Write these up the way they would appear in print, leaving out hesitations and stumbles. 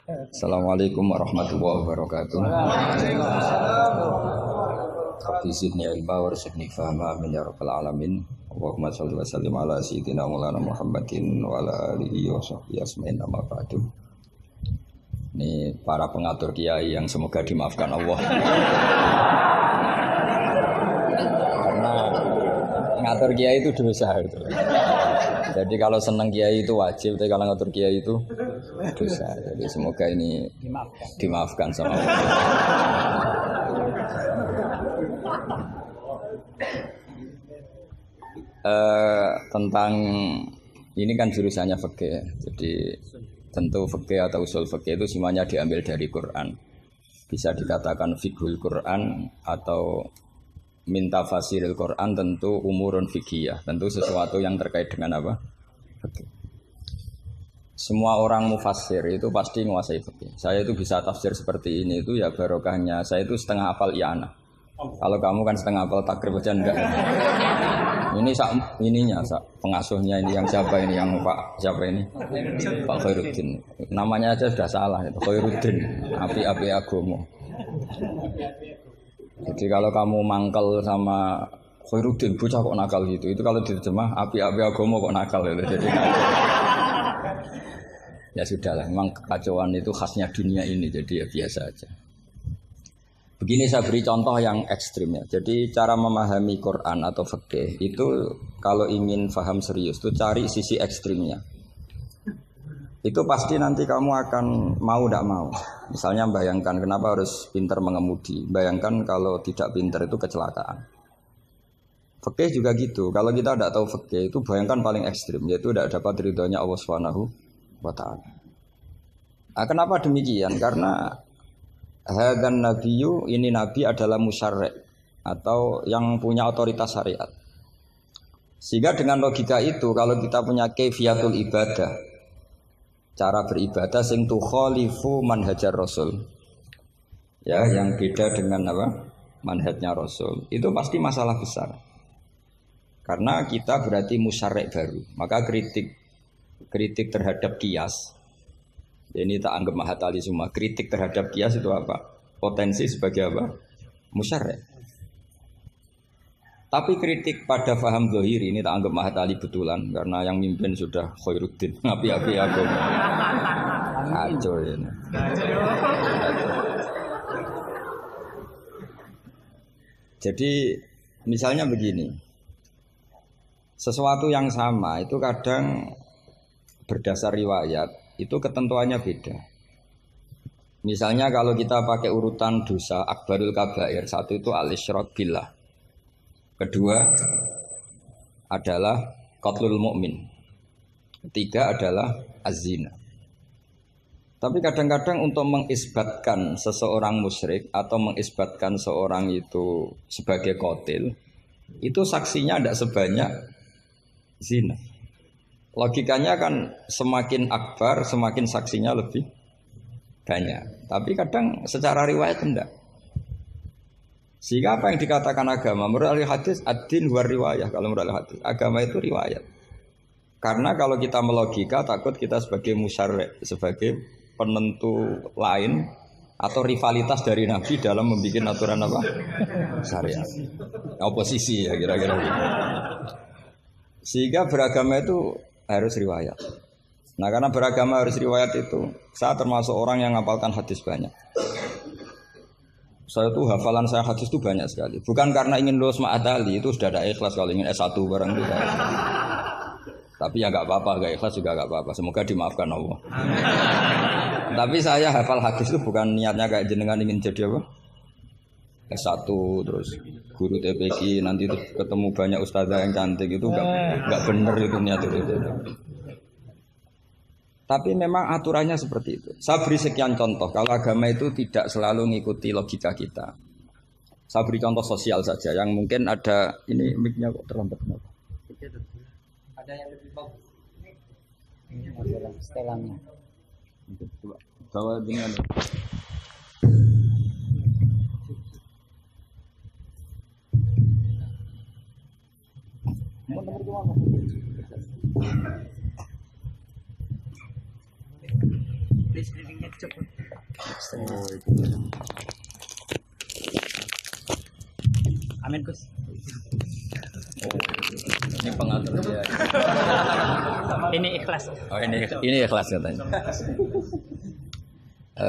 Assalamualaikum warahmatullahi wabarakatuh. Rabbi zidni ilma warzuqni fahma amin ya rabbal alamin. Allahumma shalli wa sallim ala sayyidina Maulana Muhammadin wa ala alihi wa sahbihi asma'in amma ba'du. Ini para pengatur kiai yang semoga dimaafkan Allah. Karena ngatur kiai itu dosa itu. Jadi kalau senang kiai itu wajib, tapi kalau ngatur kiai itu dosa. Jadi semoga ini dimaafkan sama Allah. Tentang ini kan jurusannya fikih. Jadi tentu fikih atau usul fikih itu semuanya diambil dari Quran. Bisa dikatakan fiqhul Quran atau minta fasiril Quran, tentu umurun fikih, tentu sesuatu yang terkait dengan apa? Fikih. Semua orang mufassir itu pasti menguasai fikih. Saya itu bisa tafsir seperti ini itu ya barokahnya. Saya itu setengah hafal i'anah. Kalau kamu kan setengah hafal takrib aja enggak. Ini pengasuhnya ini yang siapa ini, yang Pak siapa ini? Pak Khairuddin. Namanya aja sudah salah itu, Khairuddin. Api-api agomo. Jadi kalau kamu mangkel sama Khairuddin, bocah kok nakal gitu. Itu kalau diterjemah api-api agomo kok nakal gitu. Jadi ya sudahlah, memang kekacauan itu khasnya dunia ini, jadi ya biasa aja. Begini saya beri contoh yang ekstrim ya. Jadi cara memahami Quran atau fikih itu kalau ingin paham serius itu cari sisi ekstrimnya. Itu pasti nanti kamu akan mau tidak mau. Misalnya bayangkan kenapa harus pintar mengemudi. Bayangkan kalau tidak pintar itu kecelakaan. Fikih juga gitu. Kalau kita tidak tahu fikih itu bayangkan paling ekstrim, yaitu tidak dapat ridhonya Allah Subhanahu wa ta'ala. Nah, kenapa demikian? Karena hadan nabiyyu, ini nabi adalah musyarri' atau yang punya otoritas syariat. Sehingga dengan logika itu kalau kita punya kaifiyatul ibadah, cara beribadah sing tukhalifu manhajar rasul, ya yang beda dengan apa? Manhajnya rasul, itu pasti masalah besar. Karena kita berarti musyarri' baru. Maka kritik terhadap qiyas, ini tak anggap mahatali semua. Kritik terhadap qiyas itu apa? Potensi sebagai apa? Musyarri'. Tapi kritik pada faham zahiri ini tak anggap mahatali betulan, karena yang mimpin sudah Khairuddin. Api-api aku. Kacau ini. Jadi misalnya begini. Sesuatu yang sama itu kadang berdasar riwayat itu ketentuannya beda. Misalnya kalau kita pakai urutan dosa akbarul kabair, satu itu al-isyrak billah, kedua adalah qatlul mu'min, ketiga adalah az-zina. Tapi kadang-kadang untuk mengisbatkan seseorang musyrik atau mengisbatkan seorang itu sebagai qatil, itu saksinya tidak sebanyak zina. Logikanya kan semakin akbar, semakin saksinya lebih banyak. Tapi kadang secara riwayat tidak. Sehingga apa yang dikatakan agama? Menurut ahli hadis, ad-din huwa riwayah. Kalau menurut ahli hadis, agama itu riwayat. Karena kalau kita melogika, takut kita sebagai musyarri', sebagai penentu lain atau rivalitas dari Nabi dalam membuat aturan apa? Syariat. Oposisi ya kira-kira. Sehingga beragama itu harus riwayat. Nah karena beragama harus riwayat itu, saya termasuk orang yang ngapalkan hadis banyak. Saya tuh hafalan saya hadis itu banyak sekali. Bukan karena ingin lulus ma'adali, itu sudah ada ikhlas kalau ingin S1 barang itu. Tapi ya gak apa-apa, gak ikhlas juga gak apa-apa. Semoga dimaafkan Allah. Tapi saya hafal hadis itu bukan niatnya kayak jenengan ingin jadi apa? S1 terus guru TPQ nanti itu ketemu banyak ustazah yang cantik, itu enggak benar itu niat itu. Tapi memang aturannya seperti itu. Saya beri sekian contoh. Kalau agama itu tidak selalu mengikuti logika kita. Saya beri contoh sosial saja yang mungkin ada ini mic-nya kok terlambat kenapa? Ada yang lebih bagus. Ini adalah setelannya. Coba bawa dengan Please, cepet. Oh, itu. Amin Gus. Oh, ini pengatur dia. Ini ikhlas. Oh, ini ikhlas katanya.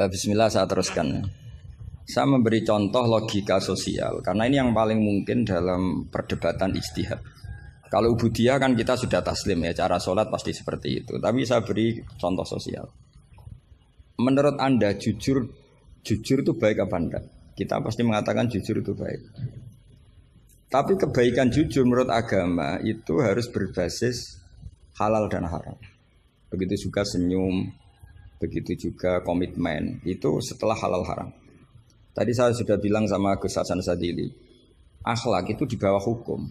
Bismillah, saya teruskan. Saya memberi contoh logika sosial karena ini yang paling mungkin dalam perdebatan ijtihad. Kalau ubudiyah kan kita sudah taslim ya, cara sholat pasti seperti itu. Tapi saya beri contoh sosial. Menurut Anda jujur itu baik apa enggak? Kita pasti mengatakan jujur itu baik. Tapi kebaikan jujur menurut agama itu harus berbasis halal dan haram. Begitu juga senyum, begitu juga komitmen, itu setelah halal haram. Tadi saya sudah bilang sama Gus Hasan Sadili, akhlak itu di bawah hukum.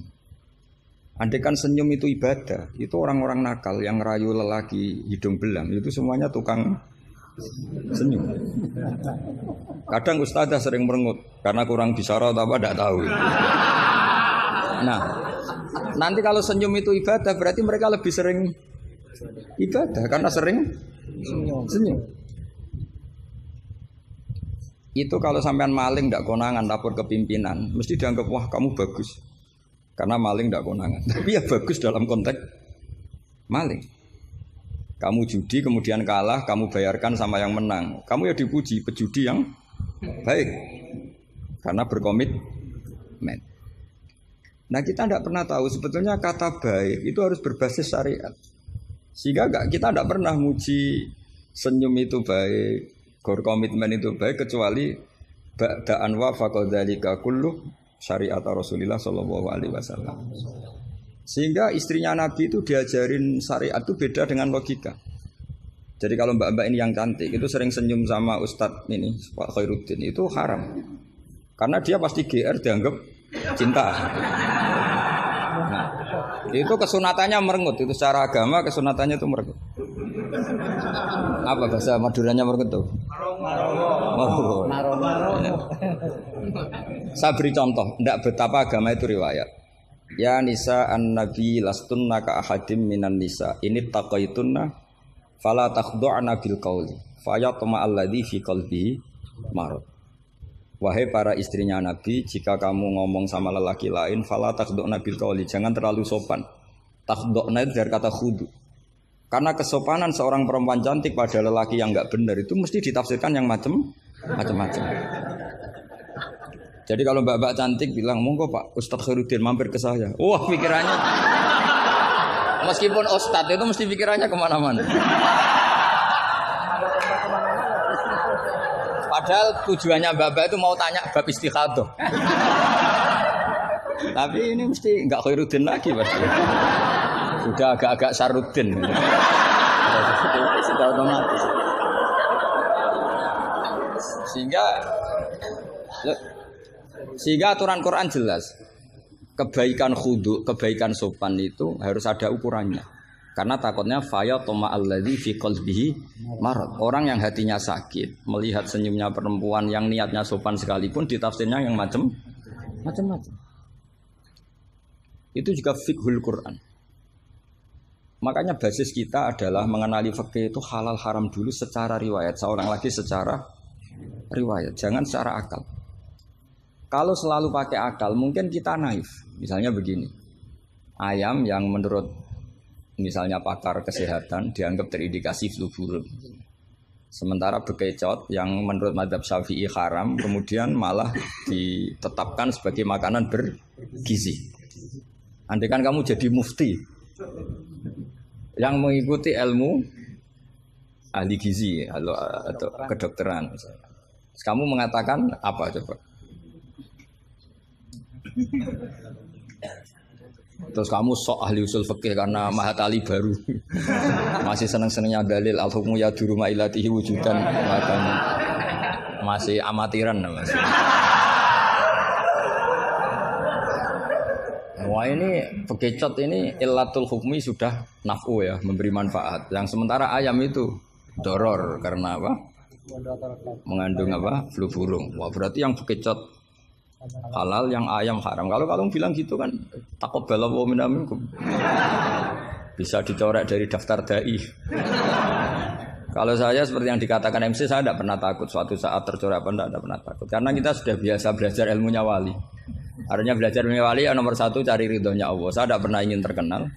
Andai kan senyum itu ibadah, itu orang-orang nakal yang rayu lelaki hidung belang, itu semuanya tukang senyum. Kadang ustadzah sering merengut, karena kurang bisyarah atau apa, tidak tahu. Nah, nanti kalau senyum itu ibadah, berarti mereka lebih sering ibadah, karena sering senyum. Itu kalau sampean maling tidak konangan, lapor ke pimpinan, mesti dianggap, wah kamu bagus. Karena maling tidak konangan. Tapi ya bagus dalam konteks maling. Kamu judi kemudian kalah, kamu bayarkan sama yang menang. Kamu ya dipuji, pejudi yang baik. Karena berkomitmen. Nah kita tidak pernah tahu sebetulnya kata baik itu harus berbasis syariat. Sehingga kita tidak pernah muji senyum itu baik, berkomitmen itu baik, kecuali ba'da'an wa faqadzalika kullu syariat Rasulullah Shallallahu Alaihi Wasallam. Sehingga istrinya Nabi itu diajarin syariat itu beda dengan logika. Jadi kalau mbak-mbak ini yang cantik itu sering senyum sama Ustadz ini Pak Khairuddin itu haram. Karena dia pasti GR dianggap cinta. Nah, itu kesunatannya merengut. Itu secara agama kesunatannya itu merengut. Apa bahasa Maduranya merengut tuh? Maro. Saya beri contoh, tidak betapa agama itu riwayat. Ya nisa an-nabi lastunna ka ahadim minan nisa. Ini taqaitunna fala takhdu'na bil qauli. Fayatma alladzi fi qalbihi marad. Wahai para istrinya Nabi, jika kamu ngomong sama lelaki lain, fala takhdu'na bil qauli, jangan terlalu sopan. Takhdu'na itu dari kata khudu. Karena kesopanan seorang perempuan cantik pada lelaki yang enggak benar itu mesti ditafsirkan yang macam-macam. Jadi kalau mbak-mbak cantik bilang, monggo Pak Ustadz Khairuddin mampir ke saya. Wah pikirannya, meskipun Ustadz itu mesti pikirannya kemana-mana. Padahal tujuannya mbak-mbak itu mau tanya bab istikhadah. Tapi ini mesti enggak Khairuddin lagi pasti. Sudah agak-agak Saruddin. Sudah otomatis. Sehingga aturan Quran jelas. Kebaikan khudu, kebaikan sopan itu harus ada ukurannya. Karena takutnya fayatma alladzi fi qalbihi marad. Orang yang hatinya sakit melihat senyumnya perempuan yang niatnya sopan sekalipun ditafsirnya yang macam-macam. Itu juga fiqhul Quran. Makanya basis kita adalah mengenali fikih itu halal haram dulu secara riwayat. Seorang lagi secara riwayat, jangan secara akal. Kalau selalu pakai akal, mungkin kita naif. Misalnya begini, ayam yang menurut misalnya pakar kesehatan dianggap terindikasi flu burung. Sementara bekecot yang menurut mazhab Syafi'i haram, kemudian malah ditetapkan sebagai makanan bergizi. Andai kan kamu jadi mufti yang mengikuti ilmu ahli gizi atau kedokteran, kamu mengatakan apa coba? Terus kamu sok ahli usul fikih karena Mahatali baru masih seneng-senengnya dalil al-hukmu yaduru ma'ilatihi wujudan, masih amatiran masih. Wah ini bekecot ini illatul hukmi sudah naf'u ya, memberi manfaat. Yang sementara ayam itu doror karena apa? Mengandung apa? Flu burung. Wah berarti yang bekecot halal, yang ayam haram. Kalau kamu bilang gitu kan taqabbalallahu minna minkum. Bisa dicoret dari daftar dai. Kalau saya seperti yang dikatakan MC, saya tidak pernah takut suatu saat tercorak apa tidak pernah takut. Karena kita sudah biasa belajar ilmunya wali. Artinya belajar ilmunya wali ya nomor satu cari ridhonya Allah. Saya tidak pernah ingin terkenal.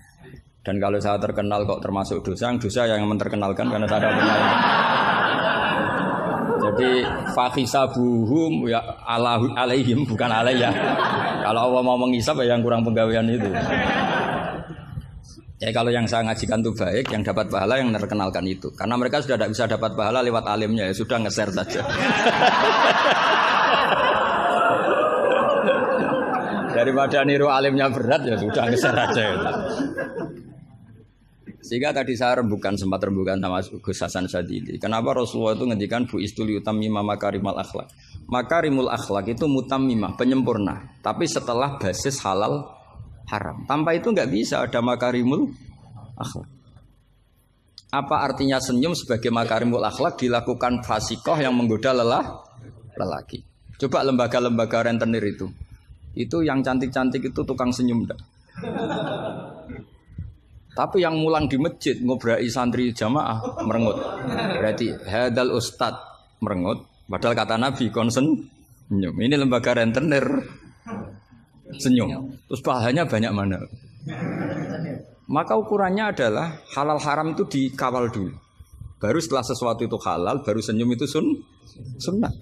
Dan kalau saya terkenal kok termasuk dosa yang menterkenalkan karena saya tidak pernah. Jadi fahisabuhum ya alaihim bukan alayya. Kalau Allah mau menghisab ya yang kurang penggawean itu. Ya kalau yang saya ngajikan itu baik, yang dapat pahala yang terkenalkan itu. Karena mereka sudah tidak bisa dapat pahala lewat alimnya, ya sudah nge-share saja. Daripada niru alimnya berat ya sudah nge-share saja. Sehingga tadi saya sempat rembukan sama Gus Hasan Sadili. Kenapa Rasulullah itu ngendikan bu istul yutamima makarimul akhlak. Makarimul akhlak itu mutammimah, penyempurna. Tapi setelah basis halal haram. Tanpa itu nggak bisa ada makarimul akhlak. Apa artinya senyum sebagai makarimul akhlak dilakukan fasikoh yang menggoda lelaki? Coba lembaga-lembaga rentenir itu yang cantik-cantik itu tukang senyum enggak? Tapi yang mulang di masjid ngobrai santri jamaah merengut. Berarti hadal ustad merengut. Padahal kata Nabi konsen senyum. Ini lembaga rentenir senyum. Terus pahalanya banyak mana? Maka ukurannya adalah halal haram itu dikawal dulu. Baru setelah sesuatu itu halal, baru senyum itu sunnah.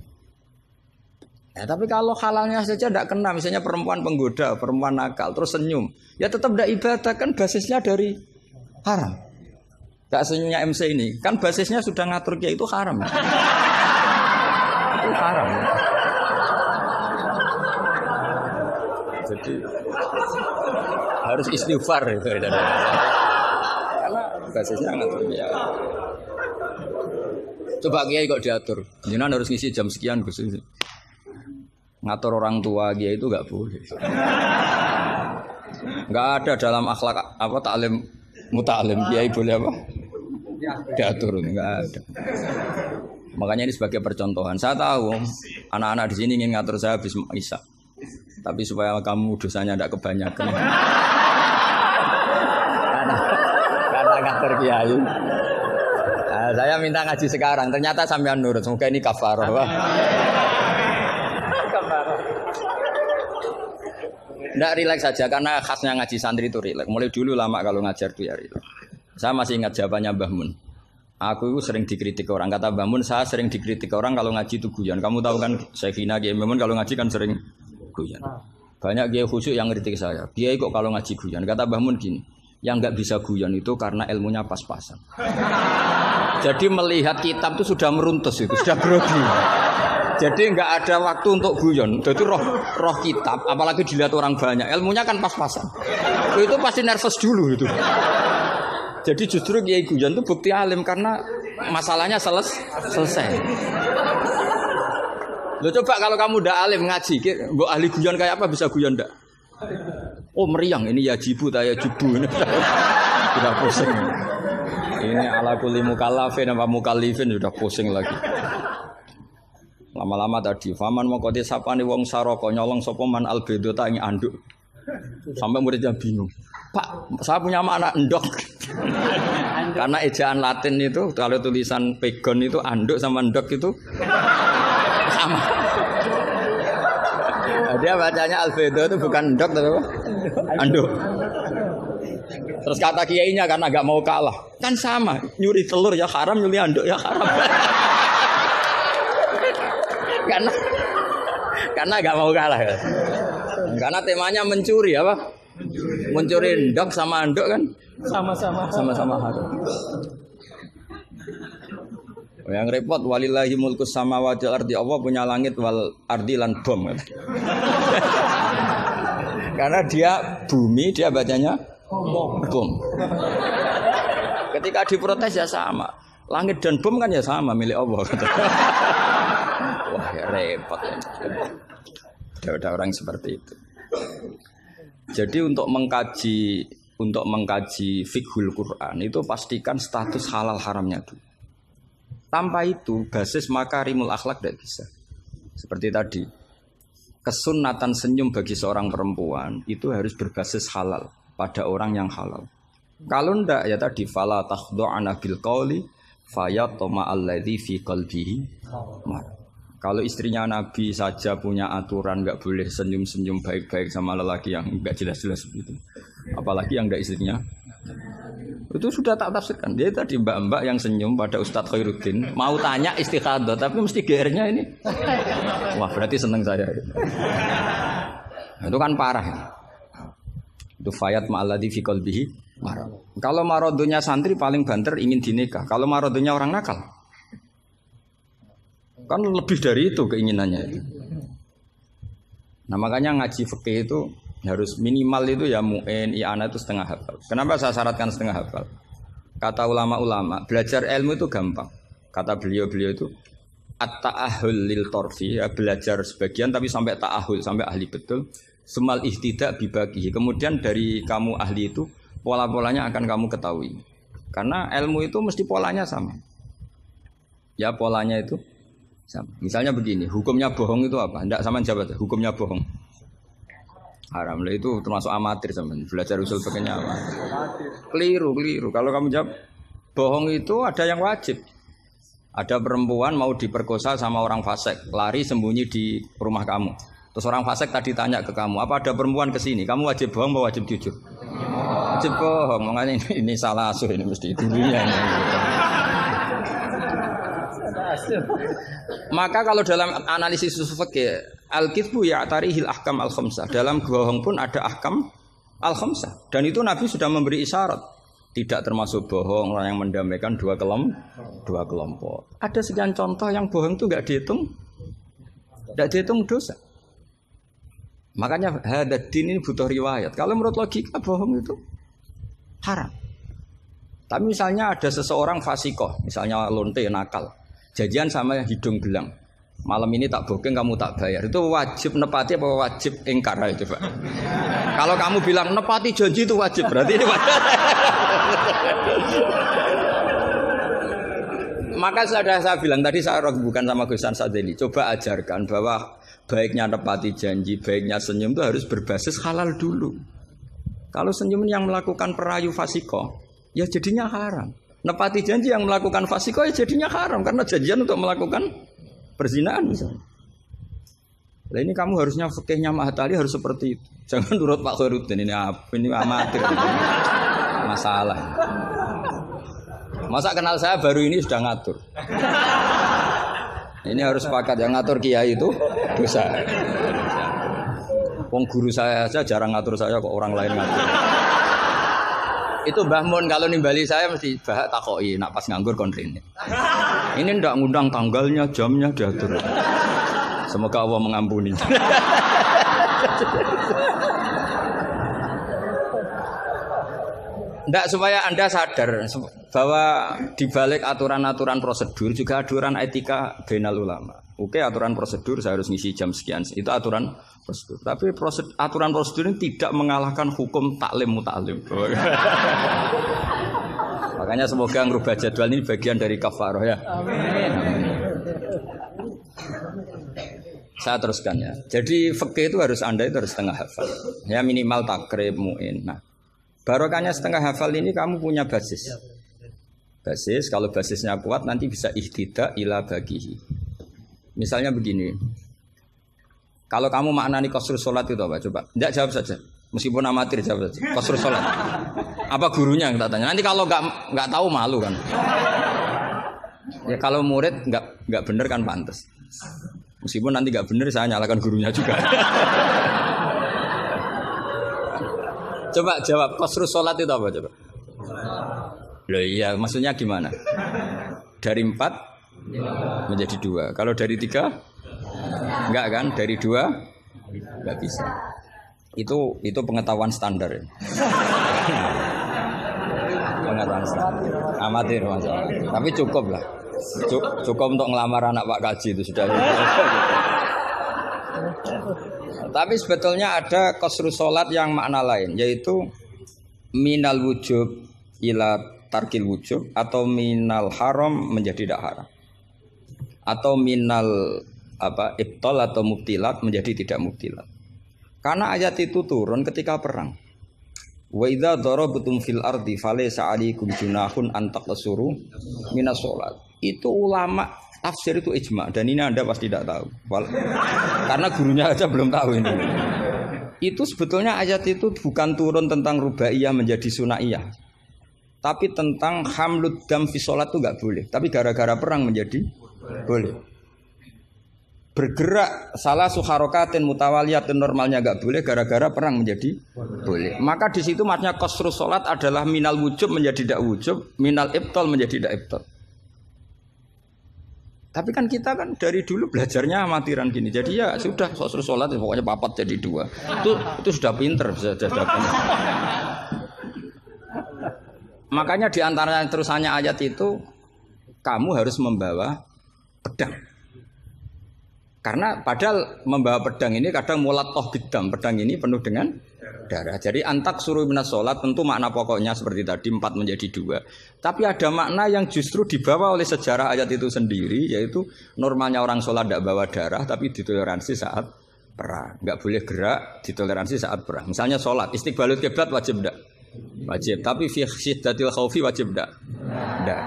Ya, tapi kalau halalnya saja tidak kena, misalnya perempuan penggoda, perempuan nakal, terus senyum, ya tetap tidak ibadah, kan basisnya dari haram. Gak senyumnya MC ini, kan basisnya sudah ngatur dia itu haram. Itu haram. Jadi harus istighfar itu. Karena basisnya ngatur dia. Coba kiai kok diatur, jangan harus ngisi jam sekian Gus. Ngatur orang tua dia itu nggak boleh. Nggak ada dalam akhlak apa taklim mutalim kiai boleh apa? Diatur nggak ada. Makanya ini sebagai percontohan. Saya tahu anak-anak di sini ingin ngatur saya habis isya. Tapi supaya kamu dosanya tidak kebanyakan. Karena ngatur kiai. Nah, saya minta ngaji sekarang. Ternyata sampean nurut. Semoga ini kafarah. Nggak rileks saja karena khasnya ngaji santri itu rileks. Mulai dulu lama kalau ngajar tuh ya rileks. Saya masih ingat jawabannya Mbah Mun. Aku itu sering dikritik orang. Kata Mbah Mun, saya sering dikritik orang kalau ngaji itu guyon. Kamu tahu kan Syekhina Kiai Mbah Mun kalau ngaji kan sering guyon. Banyak kiai khusyuk yang kritik saya. Kiai kok kalau ngaji guyon. Kata Mbah Mun gini, yang nggak bisa guyon itu karena ilmunya pas-pasan. Jadi melihat kitab itu sudah meruntus itu, sudah grogi. Jadi nggak ada waktu untuk guyon. Jadi roh kitab, apalagi dilihat orang banyak, ilmunya kan pas-pasan. Itu pasti nervous dulu itu. Jadi justru kiai guyon itu bukti alim karena masalahnya selesai. Lo coba kalau kamu udah alim ngaji, mbok ahli guyon kayak apa bisa guyon ndak? Oh meriang ini ya jibu taya jibu ini. Sudah pusing. Ini ala kulli mukallafin apa mukallifin sudah pusing lagi. Lama-lama tadi faman mongko sapane wong saraka nyolong sapa man albedo tak ing anduk. Sampai muridnya bingung. Pak, saya punya anak endok. Karena ejaan Latin itu kalau tulisan pegon itu anduk sama endok itu sama. Dia bacanya albedo itu bukan endok tapi apa? Anduk. Terus kata kiainya karena enggak mau kalah. Kan sama, nyuri telur ya haram, nyuri anduk ya haram. Karena nggak mau kalah ya. Karena temanya mencuri apa? Mencuri endok sama andok kan sama-sama haram. Yang repot walillahi mulkus samawati wal ardi, Allah punya langit wal ardi lan bom. Karena dia bumi, dia bacanya bom. Ketika diprotes ya sama. Langit dan bom kan ya sama milik Allah. Wah ya repot. Ada orang seperti itu. Jadi untuk mengkaji fiqhul Quran itu pastikan status halal haramnya dulu. Tanpa itu basis makarimul akhlak tidak bisa. Seperti tadi, kesunatan senyum bagi seorang perempuan itu harus berbasis halal pada orang yang halal. Kalau ndak ya tadi fala takhdu'ana bil qauli fayatma alladzi fi qalbihi marad. Kalau istrinya Nabi saja punya aturan nggak boleh senyum-senyum baik-baik sama lelaki yang nggak jelas-jelas begitu, apalagi yang nggak istrinya, itu sudah tak tafsirkan. Dia tadi mbak-mbak yang senyum pada Ustadz Khairuddin mau tanya istikhadah tapi mesti GR-nya ini, wah berarti seneng saya. Itu kan parah. Itu fayat ma'alladzi fi qalbihi marad. Kalau marodonya santri paling banter ingin dinikah. Kalau marodonya orang nakal kan lebih dari itu keinginannya itu. Nah makanya ngaji fikih itu harus minimal itu ya mu'in, i'anah itu setengah hafal. Kenapa saya syaratkan setengah hafal? Kata ulama-ulama, belajar ilmu itu gampang. Kata beliau-beliau itu at-ta'ahul lil torfi, ya, belajar sebagian tapi sampai ta'ahul, sampai ahli betul. Semal ihtidak bibagihi. Kemudian dari kamu ahli itu pola-polanya akan kamu ketahui. Karena ilmu itu mesti polanya sama. Ya polanya itu sama. Misalnya begini, hukumnya bohong itu apa? Tidak sama jawab, hukumnya bohong haram. Lah itu termasuk amatir teman. Belajar usul fikihnya apa? Keliru. Kalau kamu jawab bohong itu ada yang wajib. Ada perempuan mau diperkosa sama orang fasik, lari sembunyi di rumah kamu. Terus orang fasik tadi tanya ke kamu, apa ada perempuan ke sini? Kamu wajib bohong atau wajib jujur? Wajib bohong. Makanya ini salah asuh ini mesti dulunya. Maka kalau dalam analisis usul fikih al-kitsbu ya'tarihil ahkam al-khamsah. Dalam bohong pun ada ahkam al-khamsah. Dan itu Nabi sudah memberi isyarat. Tidak termasuk bohong orang yang mendamaikan dua kelompok. Ada sekian contoh yang bohong itu enggak dihitung dosa. Makanya hadad din ini butuh riwayat. Kalau menurut logika bohong itu haram. Tapi misalnya ada seseorang fasikoh, misalnya lonte nakal, janjian sama hidung belang. Malam ini tak booking, kamu tak bayar. Itu wajib nepati apa wajib ingkar itu, Pak? Kalau kamu bilang nepati janji itu wajib, berarti ini wajib. Maka sudah saya bilang tadi, saya bukan sama Gus Sadeli. Coba ajarkan bahwa baiknya nepati janji, baiknya senyum itu harus berbasis halal dulu. Kalau senyum yang melakukan perayu fasiko, ya jadinya haram. Nepati janji yang melakukan fasiko, ya jadinya haram. Karena janjian untuk melakukan perzinahan misalnya. Nah ini kamu harusnya fikihnya Mahatali harus seperti itu. Jangan nurut Pak Khairuddin, ini amatir. Masalah. Masa kenal saya baru ini sudah ngatur. Ini harus sepakat, yang ngatur kiai itu dosa. Wong guru saya aja jarang ngatur saya, kok orang lain ngatur. Itu Mbah Mun kalau nimbali saya mesti bahak takoki, nak pas nganggur kontrine. Ini ndak ngundang tanggalnya, jamnya diatur. Semoga Allah mengampuni. Ndak supaya Anda sadar bahwa di balik aturan-aturan prosedur juga aturan etika bainal ulama. Oke, aturan prosedur saya harus ngisi jam sekian. Itu aturan prosedur. Tapi aturan prosedur ini tidak mengalahkan hukum taklim mutaklim. Makanya semoga ngerubah jadwal ini bagian dari kafaroh ya. Amin. Saya teruskan ya. Jadi fikih itu harus Anda itu harus setengah hafal. Ya minimal takrib mu'in. Nah, barokahnya setengah hafal ini kamu punya basis. Basis, kalau basisnya kuat nanti bisa ihtidak ila bagihi. Misalnya begini. Kalau kamu maknani qasrus salat itu apa? Coba. Enggak, jawab saja. Meskipun amatir jawab saja. Qasrus salat. Apa gurunya yang tak tanya? Nanti kalau enggak tahu malu kan. Ya kalau murid enggak benar kan pantas. Meskipun nanti enggak benar saya nyalakan gurunya juga. Coba jawab, qasrus salat itu apa coba? Loh iya, maksudnya gimana? Dari 4 menjadi 2. Kalau dari 3? Enggak kan? Dari 2 enggak bisa. Itu pengetahuan standar ya. Pengetahuan standar. Amatir masalah. Tapi cukup lah. Cukup untuk ngelamar anak Pak Kaji itu sudah. Tapi sebetulnya ada qasrus salat yang makna lain, yaitu minal wujub ila tarkil wujub, atau minal haram menjadi tidak haram, atau minal ibtal atau mubtilat menjadi tidak mubtilat. Karena ayat itu turun ketika perang. Wa idza darabtum fil ardi falaysa 'alaikum junahun an taqsuru minas shalat. Itu ulama tafsir itu ijma dan ini Anda pasti tidak tahu. Karena gurunya aja belum tahu ini. Itu sebetulnya ayat itu bukan turun tentang rubaiyah menjadi sunaiyah. Tapi tentang hamlud dam fi shalat itu enggak boleh. Tapi gara-gara perang menjadi boleh. Bergerak salah suharokatin mutawaliyatin normalnya enggak boleh, gara-gara perang menjadi boleh. Maka di situ maknanya qasrus salat adalah minal wujub menjadi tidak wujub, minal ibtal menjadi tidak ibtal. Tapi kan kita kan dari dulu belajarnya amatiran gini. Jadi ya sudah qasrus salat pokoknya papat jadi 2. Itu sudah pinter, sudah pinter. Makanya di antara terusannya ayat itu kamu harus membawa pedang. Karena padahal membawa pedang ini kadang mulat toh bidam, pedang ini penuh dengan darah. Jadi antak suruh minas sholat tentu makna pokoknya seperti tadi 4 menjadi 2. Tapi ada makna yang justru dibawa oleh sejarah ayat itu sendiri, yaitu normalnya orang sholat tidak bawa darah tapi ditoleransi saat perang. Nggak boleh gerak, ditoleransi saat perang. Misalnya sholat, istiqbalul kiblat wajib tidak? Wajib. Tapi fi syiddatil khaufi wajib tidak? Tidak.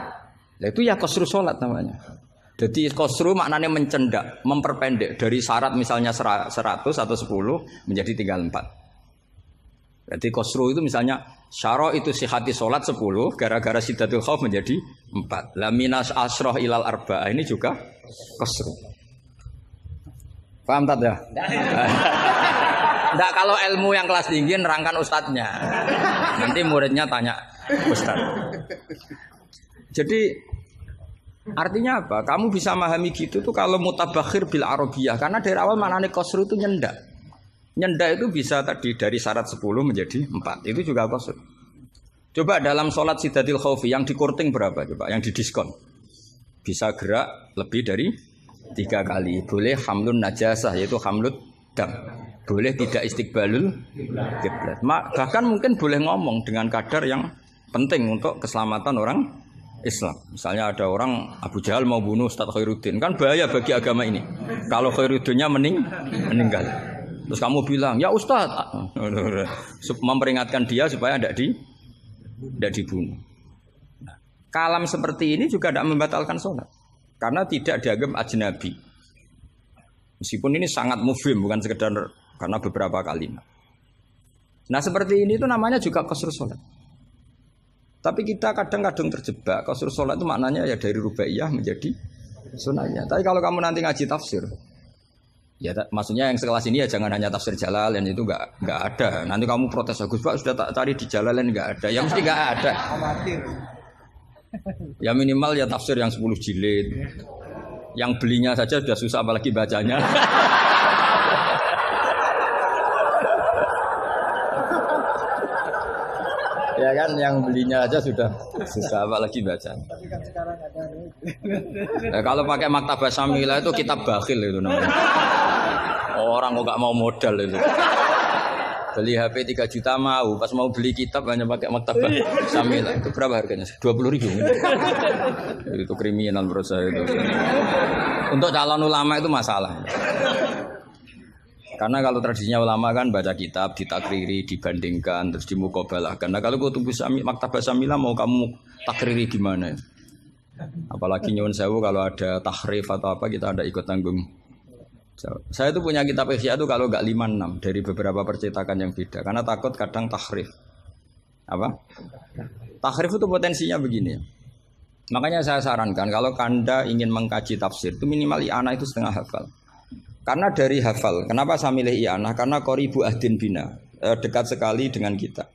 Nah, itu ya qasrus sholat namanya. Jadi qasru maknanya mencendak, memperpendek dari syarat misalnya 100 atau 10 menjadi tinggal 4. Jadi qasru itu misalnya syara itu sihati sholat 10 gara-gara syiddatul khauf menjadi 4. La minas asroh ilal arba'ah ini juga qasru. Paham tak ya? Enggak, kalau ilmu yang kelas tinggi nerangkan ustadznya. Nanti muridnya tanya ustadz. Jadi artinya apa? Kamu bisa memahami gitu tuh kalau mutabakhir bil arabiyah. Karena dari awal maknanya qasru itu nyendak. Nyendak itu bisa tadi dari syarat 10 menjadi 4. Itu juga qasru. Coba dalam sholat syiddatil khaufi yang dikurting berapa coba? Yang didiskon. Bisa gerak lebih dari 3 kali. Boleh hamlun najasah yaitu hamlut dam. Boleh tidak istiqbalul kiblat. Bahkan mungkin boleh ngomong dengan kadar yang penting untuk keselamatan orang Islam. Misalnya ada orang Abu Jahal mau bunuh Ustaz Khairuddin, kan bahaya bagi agama ini. Kalau Khairuddinnya meninggal. Terus kamu bilang, "Ya Ustaz," memperingatkan dia supaya tidak dibunuh. Nah, kalam seperti ini juga tidak membatalkan sholat. Karena tidak dianggap ajnabi. Meskipun ini sangat mufhim, bukan sekedar karena beberapa kalimat. Nah, seperti ini itu namanya juga qasrus sholat. Tapi kita kadang-kadang terjebak. Qasrus sholat itu maknanya ya dari rubaiyah menjadi sunahnya. Tapi kalau kamu nanti ngaji tafsir, ya maksudnya yang sekelas ini ya jangan hanya tafsir Jalalain, itu enggak ada. Nanti kamu protes, Gus Pak sudah tak cari di Jalalain enggak ada. Ya mesti enggak ada. Ya minimal ya tafsir yang 10 jilid. Yang belinya saja sudah susah apalagi bacanya. Ya kan, yang belinya aja sudah susah apalagi bacanya. Tapi kan sekarang ada. Nah, kalau pakai Maktabah Syamilah itu kitab bakhil itu namanya. Orang kok gak mau modal itu. Beli HP 3 juta mau, pas mau beli kitab hanya pakai Maktabah Syamilah. Itu berapa harganya? 20.000. Itu kriminal menurut saya itu. Untuk calon ulama itu masalah. Karena kalau tradisinya ulama kan baca kitab, ditakriri, dibandingkan, terus dimuqabalahkan. Nah kalau kutubu Maktabah Syamilah mau kamu takriri gimana? Apalagi nyuwun sewu kalau ada tahrif atau apa kita ada ikut tanggung. Saya itu punya kitab Ihya itu kalau enggak 5-6 dari beberapa percetakan yang beda. Karena takut kadang tahrif. Apa? Tahrif itu potensinya begini. Makanya saya sarankan kalau Anda ingin mengkaji tafsir itu minimal i'anah itu setengah hafal. Karena dari hafal, kenapa saya milih i'anah? Karena qoribu ahdin bina, dekat sekali dengan kita.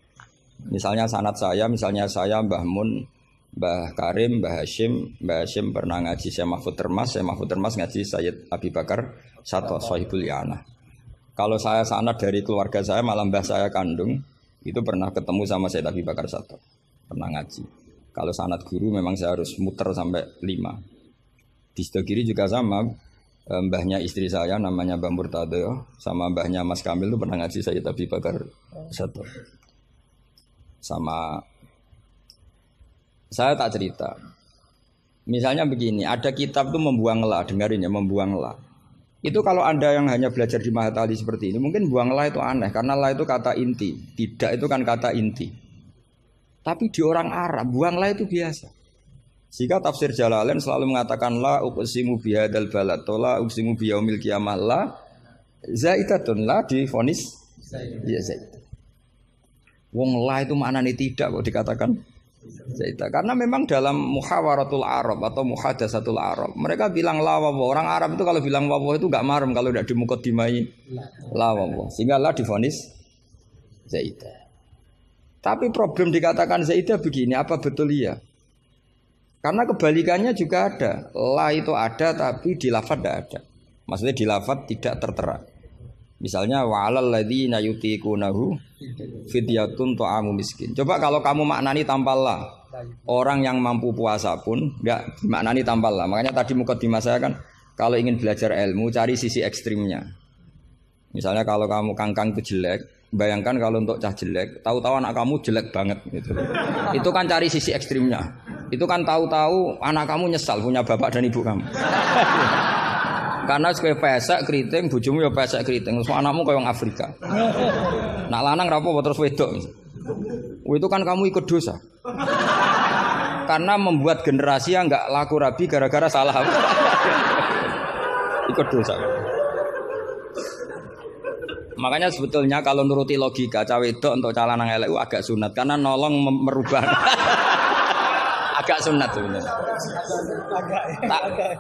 Misalnya sanad saya, misalnya saya Mbah Mun, Mbah Karim, Mbah Hashim pernah ngaji Syekh Mahfud Termas ngaji Sayyid Abi Bakar Sato, Sahibul i'anah. Kalau saya sanad dari keluarga saya, malah mbah saya kandung, itu pernah ketemu sama Sayyid Abi Bakar Sato, pernah ngaji. Kalau sanad guru memang saya harus muter sampai 5. Di sebelah kiri juga sama. Mbahnya istri saya namanya Mbah Murtado sama mbahnya Mas Kamil itu pernah ngaji Sayyid Abi Bakar Sato. Sama saya tak cerita. Misalnya begini, ada kitab itu membuang la, dengarin ya, membuang la. Itu kalau Anda yang hanya belajar di Mahatali seperti ini, mungkin buang la itu aneh, karena la itu kata inti, tidak itu kan kata inti. Tapi di orang Arab, buang la itu biasa. Jika tafsir Jalalain selalu mengatakan la uqsimu bihadzal balad, la uqsimu biyaumil qiyamah, la zaidatun, la difonis ya zaidah. Wong la itu maknanya tidak kok dikatakan zaidah. Karena memang dalam muhawaratul Arab atau muhadatsatul Arab, mereka bilang la wawa. Orang Arab itu kalau bilang wawa itu enggak marem kalau tidak dimuqaddimai la wawa. Sehingga la difonis zaidah. Tapi problem dikatakan zaidah begini, apa betul iya? Karena kebalikannya juga ada. La itu ada tapi di lafaz tidak ada. Maksudnya di lafaz tidak tertera. Misalnya wa'alal ladzina yutiqunahu fidyatun ta'amu miskin. Coba kalau kamu maknani tanpa la, orang yang mampu puasa pun enggak maknani tanpa la. Makanya tadi mukadimah saya kan kalau ingin belajar ilmu cari sisi ekstrimnya. Misalnya kalau kamu kangkang itu jelek, bayangkan kalau untuk cah jelek, tahu-tahu anak kamu jelek banget gitu. Itu kan cari sisi ekstrimnya. Itu kan tahu-tahu anak kamu nyesal punya bapak dan ibu kamu. Karena sekali pesek keriting, bojomu ya pesek keriting, terus anakmu kayak orang Afrika. Nak lanang rapo terus wedok. Itu kan kamu ikut dosa. Karena membuat generasi yang enggak laku rabi gara-gara salah. Ikut dosa. Makanya sebetulnya kalau nuruti logika cawe wedok untuk cah lanang elek agak sunat karena nolong merubah. Agak sunat sebenarnya.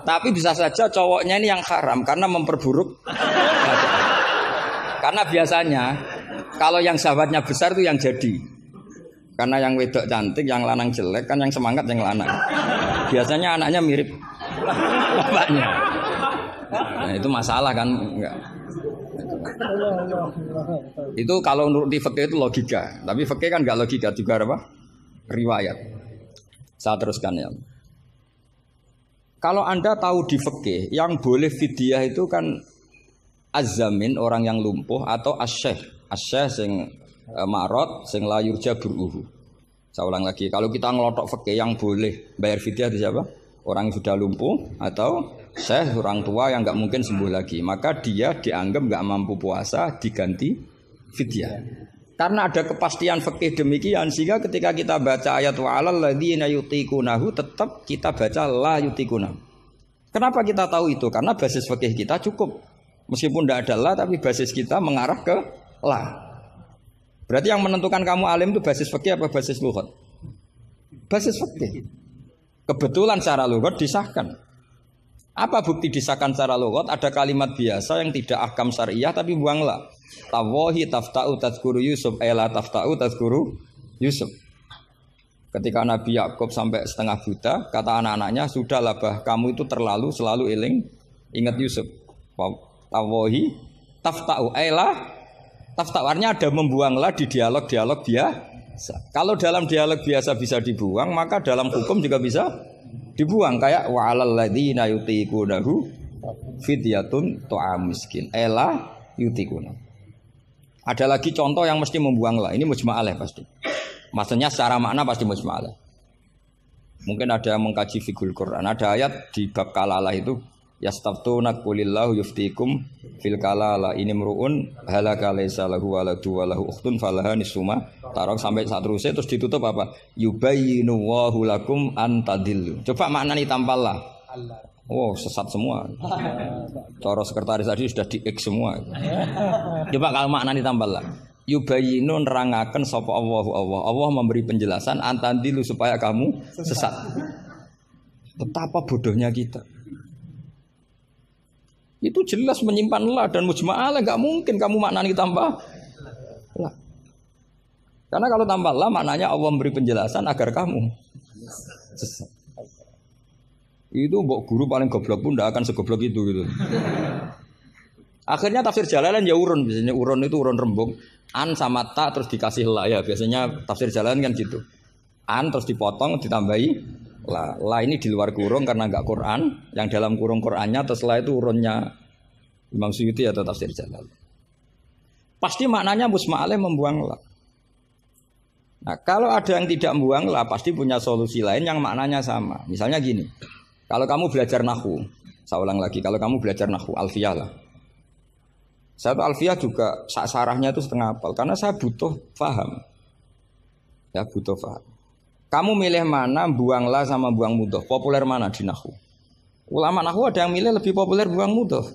Tapi bisa saja cowoknya ini yang haram karena memperburuk. Karena biasanya kalau yang sahabatnya besar itu yang jadi. Karena yang wedok cantik, yang lanang jelek kan yang semangat yang lanang. Biasanya anaknya mirip bapaknya. Nah, itu masalah kan enggak. Itu kalau nuruti fikih itu logika. Tapi fikih kan enggak logika juga apa? Riwayat. Saya teruskan ya. Kalau Anda tahu di fikih yang boleh fidyah itu kan az-zamin orang yang lumpuh atau as-syekh. As-syekh sing marot sing la yurja buruhu. Saya ulang lagi, kalau kita ngelotok fikih yang boleh bayar fidyah itu siapa? Orang yang sudah lumpuh atau syekh orang tua yang enggak mungkin sembuh lagi, maka dia dianggap enggak mampu puasa diganti fidyah. Karena ada kepastian fikih demikian sehingga ketika kita baca ayat wa'alal ladzina yutiqunahu tetap kita baca la yutiqunahu. Kenapa kita tahu itu? Karena basis fikih kita cukup. Meskipun tidak ada la tapi basis kita mengarah ke la. Berarti yang menentukan kamu alim itu basis fikih apa basis lughat? Basis fikih. Kebetulan secara lughat disahkan. Apa bukti disahkan secara lughat? Ada kalimat biasa yang tidak ahkam syariah tapi buang la. Tawahi tafta'u tazkuru Yusuf ela tafta'u tazkuru Yusuf. Ketika Nabi Yakub sampai setengah buta, kata anak-anaknya, sudahlah bah, kamu itu terlalu selalu eling ingat Yusuf. Tawahi tafta'u ela tafta'u, artinya ada membuanglah di dialog-dialog biasa. Kalau dalam dialog biasa bisa dibuang, maka dalam hukum juga bisa dibuang. Kayak wa'alal ladzina yutiqunahu fidyatun ta'am miskin ela yutiqunahu. Ada lagi contoh yang mesti membuang lah. Ini mujma'alah pasti. Maksudnya secara makna pasti mujma'alah. Mungkin ada yang mengkaji fikul Quran. Ada ayat di bab kalalah itu yastaftuna qulillahu yuftikum fil kalalah ini mruun halaka laisa lahu waladu wa lahu ukhtun falaha nisuma tarok sampai saat terusnya terus ditutup apa? Yubayyinu wallahu lakum an tadillu. Coba maknani tampallah. Oh, sesat semua. Cara sekretaris tadi sudah di-X semua. Coba kalau makna ditambah lah. Yubayinu nerangaken sapa Allahu Allah. Allah memberi penjelasan antandilu supaya kamu sesat. Betapa bodohnya kita. Itu jelas menyimpan la dan mujma'alah, enggak mungkin kamu maknani tambah la. Karena kalau tambah la maknanya Allah memberi penjelasan agar kamu sesat. Itu mbok guru paling goblok pun tidak akan segoblok itu gitu. Akhirnya tafsir Jalalain ya urun, biasanya urun itu urun rembuk. An sama ta terus dikasih la ya, biasanya tafsir Jalalain kan gitu. An terus dipotong ditambahi la. La ini di luar kurung karena enggak Quran, yang dalam kurung Qurannya terus la itu urunnya Imam Suyuti atau tafsir Jalalain. Pasti maknanya musma'aleh membuang la. Nah, kalau ada yang tidak membuang la pasti punya solusi lain yang maknanya sama. Misalnya gini. Kalau kamu belajar nahwu, Saya ulang lagi, kalau kamu belajar nahwu alfiyah lah. Saya tuh alfiyah juga sarahnya itu setengah hafal karena saya butuh paham. Ya butuh paham. Kamu milih mana buang la sama buang mudhof? Populer mana di nahwu? Ulama nahwu ada yang milih lebih populer buang mudhof.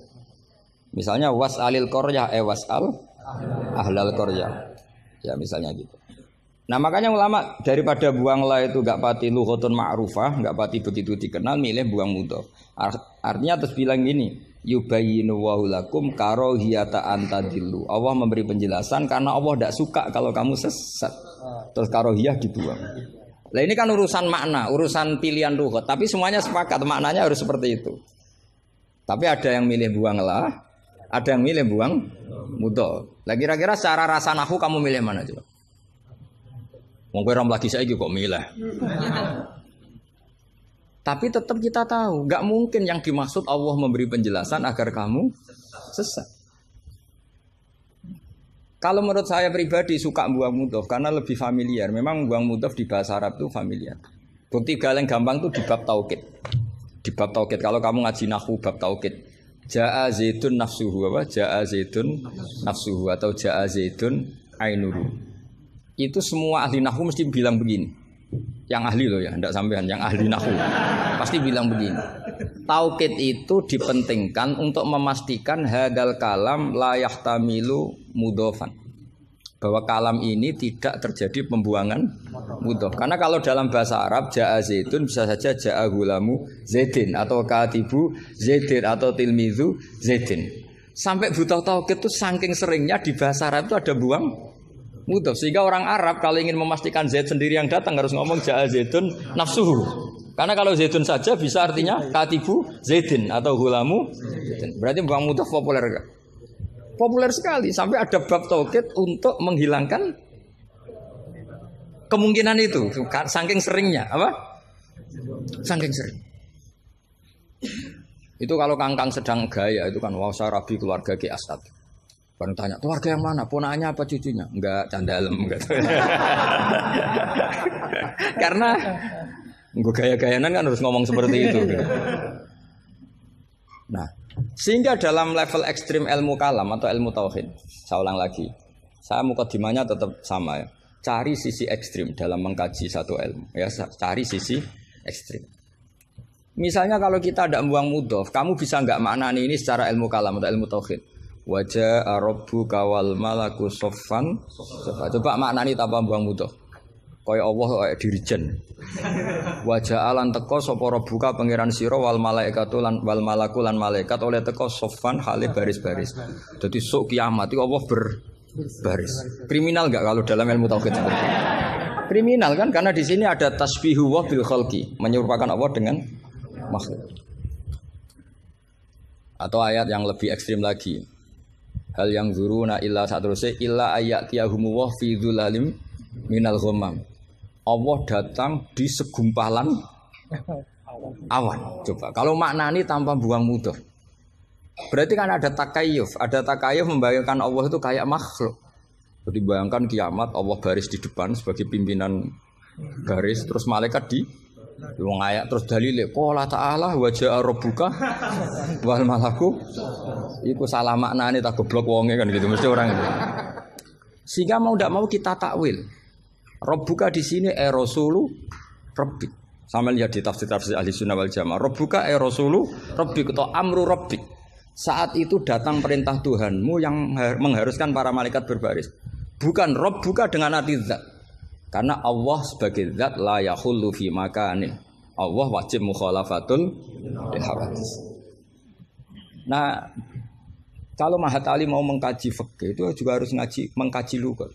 Misalnya was'alil qaryah was'al ahlal qaryah. Ya misalnya gitu. Nah makanya ulama daripada buang la itu gak pati lughatun ma'rufah, gak pati begitu dikenal, milih buang mudhof. Artinya terus bilang gini, yubayyinu wa lakum karahiyata antadillu. Allah memberi penjelasan karena Allah tidak suka kalau kamu sesat. Terus karohiyah dibuang. Nah ini kan urusan makna, urusan pilihan lughat, tapi semuanya sepakat maknanya harus seperti itu. Tapi ada yang milih buang la, ada yang milih buang mudhof. Lah kira-kira secara rasa nahwu kamu milih mana coba? Wong kowe ram lagi saiki kok milih. Tapi tetap kita tahu, enggak mungkin yang dimaksud Allah memberi penjelasan agar kamu sesat. Kalau menurut saya pribadi suka buang mudhof karena lebih familiar. Memang buang mudhof di bahasa Arab itu familiar. Bukti paling gampang itu di bab taukid. Di bab taukid kalau kamu ngaji nahwu bab taukid. Ja'a zaitun nafsuhu apa? Ja'a zaitun nafsuhu atau ja'a zaitun ainuru. Itu semua ahli nahwu mesti bilang begini. Yang ahli loh ya, enggak sampean, yang ahli nahwu pasti bilang begini. Taukid itu dipentingkan untuk memastikan hadal kalam la yahtamilu mudhofan. Bahwa kalam ini tidak terjadi pembuangan mudhof. Karena kalau dalam bahasa Arab ja'a zaitun bisa saja ja'a gulamu zaidin atau katibu zaidin atau tilmizu zaidin. Sampai butuh taukid itu saking seringnya di bahasa Arab itu ada buang mudhof, sehingga orang Arab kalau ingin memastikan Zaid sendiri yang datang harus ngomong ja'a zaitun nafsuhu. Karena kalau zaitun saja bisa artinya katibu zaidin atau gulamu zaidin. Berarti buang mudhof populer enggak? Populer sekali sampai ada bab taukid untuk menghilangkan kemungkinan itu. Saking seringnya, apa? Saking sering. Itu kalau kangkang sedang gaya itu kan wah Rabi keluarga Ki Asad. Baru tanya, keluarga yang mana? Ponakannya apa cucunya? Enggak, candalem enggak. Karena gue gaya-gayanan kan harus ngomong seperti itu. Nah, sehingga dalam level ekstrim ilmu kalam atau ilmu tauhid, saya ulang lagi, saya mukadimahnya tetap sama ya. Cari sisi ekstrim dalam mengkaji satu ilmu, ya cari sisi ekstrim. Misalnya kalau kita tidak buang mudhof, kamu bisa nggak maknani ini secara ilmu kalam atau ilmu tauhid? Wajah Rabbu kawal malaku soffan. Coba maknani tanpa buang mudhof. Kaya Allah kaya dirijen. Wajah alan teko sapa Rabbuka pangeran sira wal malaikatu lan wal malaku lan malaikat oleh teko soffan hale baris-baris. Dadi sok kiamat itu Allah berbaris. Kriminal enggak kalau dalam ilmu tauhid seperti itu? Kriminal kan karena di sini ada tasbihu wa bil khalqi, menyerupakan Allah dengan makhluk. Atau ayat yang lebih ekstrim lagi. Hal yang zuruna illa satruse illa ayatiyahumu wa fi dzulalim minal ghamam. Allah datang di segumpalan awan. Coba kalau maknani tanpa buang mudhof. Berarti kan ada takayuf membayangkan Allah itu kayak makhluk. Jadi bayangkan kiamat Allah baris di depan sebagai pimpinan baris, terus malaikat di wong ayat terus dalile qala ta'ala wa ja'a rabbuka wal malaku iku salah maknane tak goblok wonge kan gitu mesti orang itu. Sehingga mau ndak mau kita takwil. Rabbuka di sini rasulu rabbik. Sama lihat di tafsir ahli sunnah wal jamaah. Rabbuka rasulu rabbik atau amru rabbik. Saat itu datang perintah Tuhanmu yang mengharuskan para malaikat berbaris. Bukan Rabbuka dengan arti zat. Karena Allah sebagai zat la yahullu fi makanin. Allah wajib mukhalafatul hawadits. Nah, kalau Mahatali mau mengkaji fikih itu juga harus mengkaji lughat.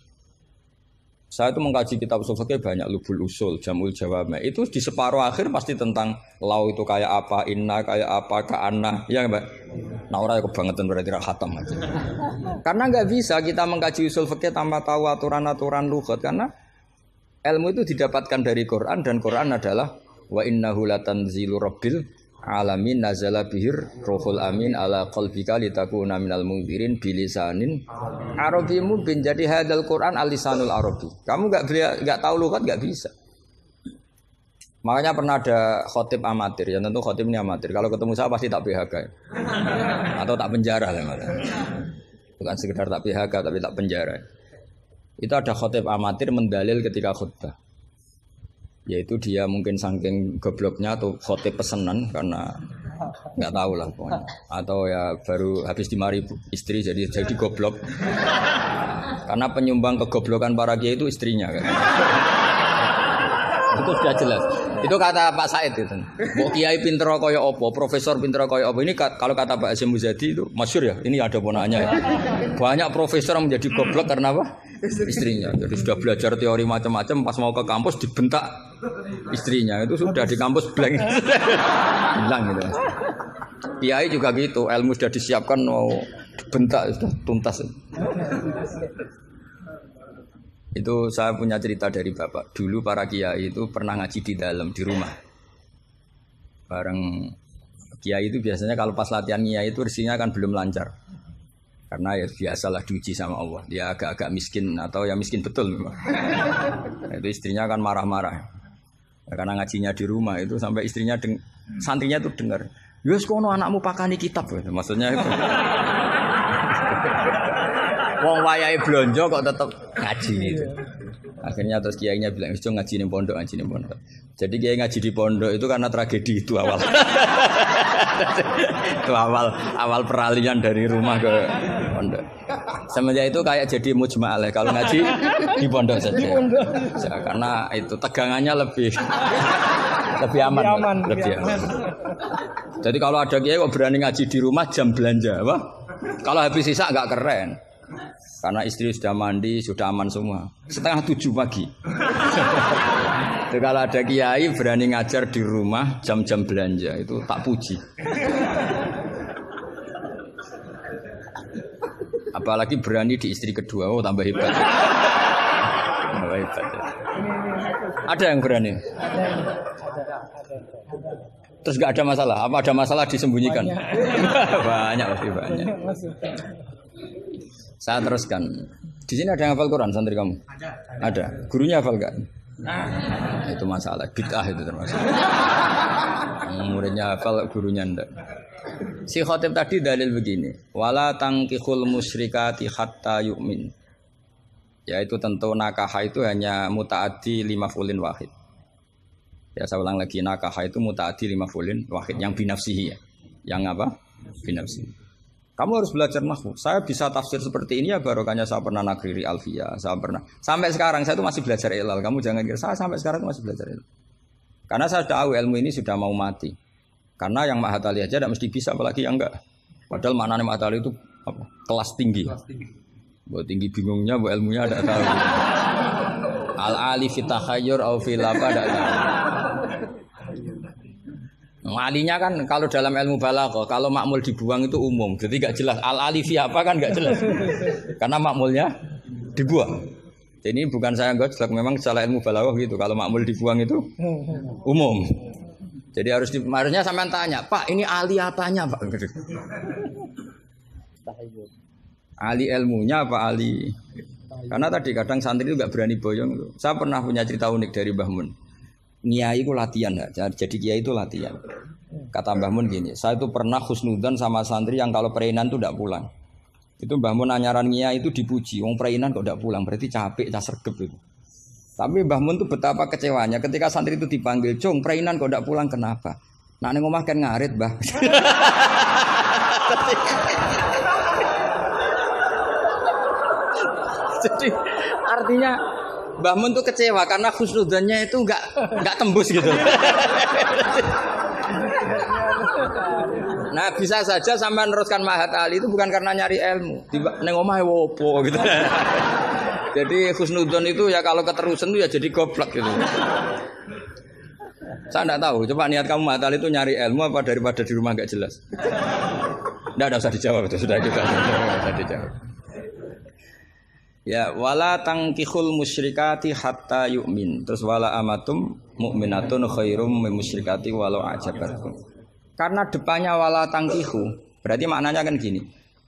Saya itu mengkaji kitab usul fikih banyak, Lubul Usul, Jamul Jawami. Itu di separuh akhir pasti tentang lau itu kayak apa, inna kayak apa, ka'anna, ya Mbak. Nah orang yang kebangetan berarti khatam aja. Karena nggak bisa kita mengkaji usul fikih tanpa tahu aturan-aturan lughat karena ilmu itu didapatkan dari Quran dan Quran adalah wa innahu latanzilu rabbil alamin nazala bihir ruhul amin ala qalbika litakuna minal munzirin bilisanin arabi mubin. Jadi hadal Quran al-lisanul arabi. Kamu enggak tahu lughat enggak bisa. Makanya pernah ada khotib amatir, ya tentu khotib ini amatir. Kalau ketemu saya pasti tak PHK atau tak penjara lah. Bukan sekedar tak PHK tapi tak penjara. Itu ada khotib amatir mendalil ketika khutbah. Yaitu dia mungkin saking gobloknya atau khotib pesenan karena nggak tahu lah pokoknya. Atau ya baru habis dimari istri jadi goblok. Karena penyumbang kegoblokan para kiai itu istrinya kan. Itu sudah jelas. Itu kata Pak Said itu. Mbok kiai pinter kaya apa, profesor pinter kaya apa. Ini kalau kata Pak Hasyim Muzadi itu masyhur ya. Ini ada ponaknya ya. Banyak profesor yang menjadi goblok karena apa? Istrinya. Jadi sudah belajar teori macam-macam pas mau ke kampus dibentak istrinya. Itu sudah di kampus blank. Hilang gitu. Kiai juga gitu, ilmu sudah disiapkan mau dibentak sudah tuntas. Itu saya punya cerita dari bapak. Dulu para kiai itu pernah ngaji di dalam di rumah. Bareng kiai itu biasanya kalau pas latihan kiai itu rezekinya kan belum lancar. Karena ya biasalah diuji sama Allah. Dia agak-agak miskin atau ya miskin betul memang. Itu istrinya kan marah-marah. Ya, karena ngajinya di rumah itu sampai istrinya santrinya tuh dengar. Yus kono anakmu pakani kitab, maksudnya itu. Wong wayahe blonjo kok tetep ngaji gitu. Akhirnya terus kiainya bilang, "Wis ngaji ning pondok, ngaji ning pondok." Jadi kiai ngaji di pondok itu karena tragedi itu awal. Itu awal peralihan dari rumah ke pondok. Semenjak itu kayak jadi mujma'ah kalau ngaji di pondok saja. Ya, karena itu tegangannya lebih aman. Jadi kalau ada kiai kok berani ngaji di rumah jam belanja, apa? Kalau habis sisa enggak keren. Karena istri sudah mandi, sudah aman semua. 6:30 pagi. Jadi kalau ada kiai berani ngajar di rumah jam-jam belanja itu tak puji. Apalagi berani di istri kedua, oh tambah hebat. Tambah hebat. Ya. Ada yang berani? Terus nggak ada masalah? Apa ada masalah disembunyikan? Banyak pasti banyak. Saya teruskan. Di sini ada yang hafal Quran santri kamu? Ada. Gurunya hafal nggak? Itu masalah. Bid'ah itu termasuk. Muridnya hafal, gurunya enggak. Si khotib tadi dalil begini. Wala tangkihul musyrikati hatta yu'min. Yaitu tentu nakah itu hanya muta'addi 5 fulin wahid. Ya saya ulang lagi, nakah itu muta'addi 5 fulin wahid. Yang binafsihi ya. Yang apa? Binafsihi. Kamu harus belajar nahwu. Saya bisa tafsir seperti ini ya barokahnya saya pernah nakriri alfiyah, saya pernah. Sampai sekarang saya itu masih belajar ilal. Kamu jangan kira saya sampai sekarang itu masih belajar ilal. Karena saya tahu ilmu ini sudah mau mati. Karena yang Mahatali aja tidak mesti bisa, apalagi yang enggak. Padahal maknanya Mahatali itu apa? Kelas tinggi. Buat tinggi bingungnya, buat ilmunya ada tahu. Al-ali fitahayyur au fil apa ada tahu. Alinya kan kalau dalam ilmu balaghah kalau makmul dibuang itu umum, jadi nggak jelas al-alifi apa kan nggak jelas, karena makmulnya dibuang. Jadi ini bukan saya gojlok, memang secara ilmu balaghah gitu. Kalau makmul dibuang itu umum. Jadi harusnya sampean tanya, Pak ini ali apanya Pak? Ali ilmunya apa ali? Karena tadi kadang santri itu nggak berani boyong. Saya pernah punya cerita unik dari Mbah Mun. Kiai itu latihan, jadi kiai itu latihan. Kata Mbah Mun gini, saya itu pernah husnudzon sama santri yang kalau pereinan itu tidak pulang. Itu Mbah Mun anyaran kiai itu dipuji, wong pereinan kok tidak pulang, berarti capek, sergep itu. Tapi Mbah Mun itu betapa kecewanya ketika santri itu dipanggil, "Cung, pereinan kok tidak pulang kenapa?" Nah ning omah kan ngarit, Mbah. Jadi artinya Mbah Mun tuh kecewa karena husnudzannya itu enggak tembus gitu. Nah, bisa saja sampai meneruskan Mahat Ali itu bukan karena nyari ilmu. Ning omahe wopo gitu. Jadi husnudzon itu ya kalau keterusan itu ya jadi goblok gitu. Saya enggak tahu, coba niat kamu Mahat Ali itu nyari ilmu apa daripada di rumah enggak jelas. Enggak usah dijawab itu sudah juga. Enggak usah dijawab. Ya wala tangkihul musyrikati hatta yu'min. Terus wala amatum mu'minatun khairum min musyrikati walau ajabatkum. Karena depannya wala tangkihu, berarti maknanya kan gini.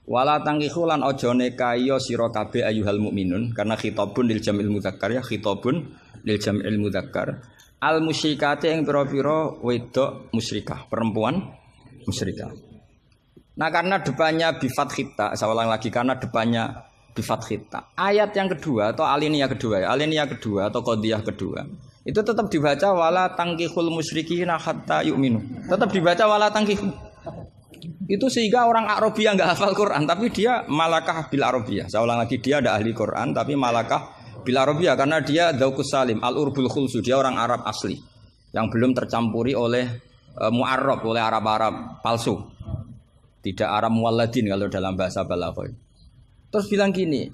Wala tangkihu lan ojo nekayo sira kabeh ayyuhal mukminun, karena khitabun lil jamil mudzakkar ya, khitabun lil jamil mudzakkar. Al musyrikati yang pira-pira wedok musyrikah, perempuan musyrikah. Nah karena depannya bifat khita, saya ulang lagi karena depannya bifat khita. Ayat yang kedua atau aliniyah kedua, aliniyah kedua atau qadiyah kedua, itu tetap dibaca wala tangkihul musyrikina hatta yu'minu. Tetap dibaca wala tangkihul. Itu sehingga orang Arabia nggak hafal Quran, tapi dia malakah bil Arabia. Saya ulang lagi, dia ada ahli Quran, tapi malakah bil Arabia karena dia dzauqus salim, al-urbul khulsu, dia orang Arab asli yang belum tercampuri oleh mu'arrab, oleh Arab-Arab palsu. Tidak Arab muwalladin kalau dalam bahasa balaghah. Terus bilang gini,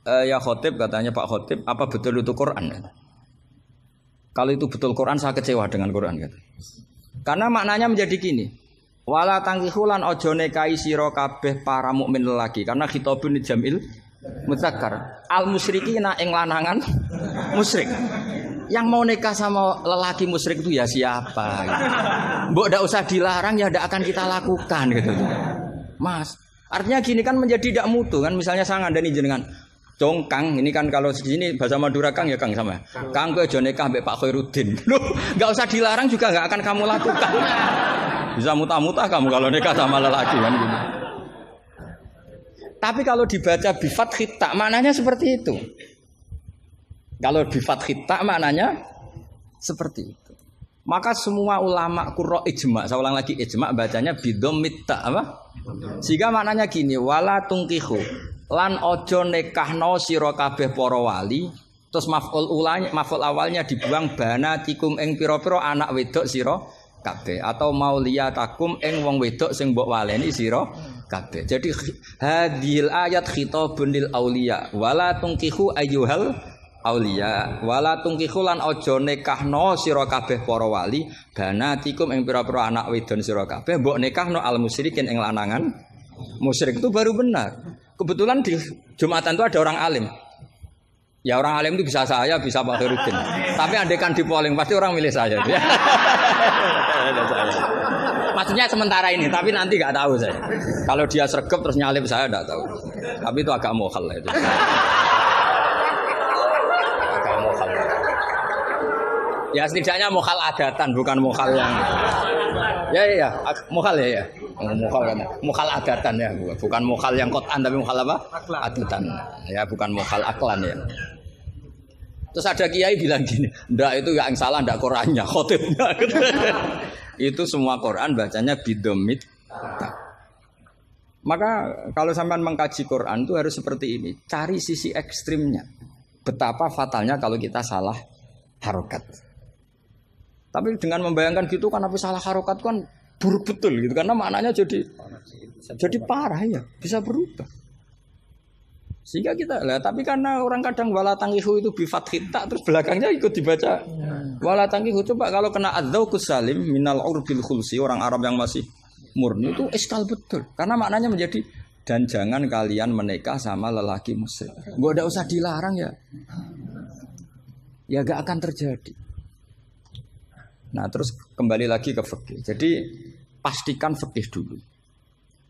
ya khotib, katanya Pak Khotib, apa betul itu Quran? Kalau itu betul Quran, saya kecewa dengan Quran. Karena maknanya menjadi gini, wala tangkihulan ojo nekai siro kabeh para mukmin lelaki, karena khitabun jamil muzakkar. Al musyrikina ing lanangan musyrik. Yang mau nikah sama lelaki musyrik itu ya siapa? Gitu. Mbok ndak usah dilarang ya ndak akan kita lakukan gitu. Mas, artinya gini kan menjadi tidak mutu kan, misalnya saya ngandani jenengan Kang, ini kan kalau di sini bahasa Madura Kang ya Kang sama. Kang kowe aja nikah mbek Pak Khairuddin. Loh, enggak usah dilarang juga enggak akan kamu lakukan. Bisa muta-muta kamu kalau nikah sama lelaki kan gitu. Tapi kalau dibaca bifat khita maknanya seperti itu. Kalau bifat khita maknanya seperti itu. Maka semua ulama qurra ijma, saya ulang lagi ijma bacanya bidomit ta apa? Sehingga maknanya gini, wala tungkihu lan ojo nekahno sira kabeh para wali, terus maf'ul awalnya dibuang banatikum ing pira-pira anak wedok sira kabeh atau mauliyatakum ing wong wedok sing mbok waleni sira kabeh. Jadi hadil ayat khitabun lil auliya wala tungkihu ayyuhal auliya wala tungkihu lan aja nikahno sira kabeh para wali banatikum ing pira-pira anak wedon sira kabeh mbok nikahno al musyrikin ing lanangan musyrik. Itu baru benar. Kebetulan di Jumatan itu ada orang alim. Ya orang alim itu bisa saya, bisa Pak Khairuddin. Tapi andaikan di polling pasti orang milih saya. Maksudnya sementara ini, tapi nanti nggak tahu saya. Kalau dia sregep terus nyalip saya nggak tahu. Tapi itu agak mokhal itu. Agak mokhal. Ya setidaknya mokhal adatan, bukan mokhal yang. Ya, mokhal ya. Mokhal kan. Mokhal adatan ya, bukan mokhal yang kotan tapi mokhal apa? Adatan. Ya, bukan mokhal aklan ya. Terus ada kiai bilang gini, ndak itu yang salah ndak Qurannya, khotibnya. Itu semua Quran bacanya bidomit. Maka kalau sampean mengkaji Quran itu harus seperti ini, cari sisi ekstrimnya. Betapa fatalnya kalau kita salah harokat. Tapi dengan membayangkan gitu kan, apa salah harokat kan buruk betul gitu, karena maknanya jadi parah ya, bisa berubah. Sehingga kita lah, tapi karena orang kadang wala tangihu itu bifat khita terus belakangnya ikut dibaca wala tangihu. Coba kalau kena adzauqus salim minal urbil khulsi, orang Arab yang masih murni itu eskal betul. Karena maknanya menjadi dan jangan kalian menikah sama lelaki musyrik. Gak ada usah dilarang ya. Ya gak akan terjadi. Nah terus kembali lagi ke fikih. Jadi pastikan fikih dulu.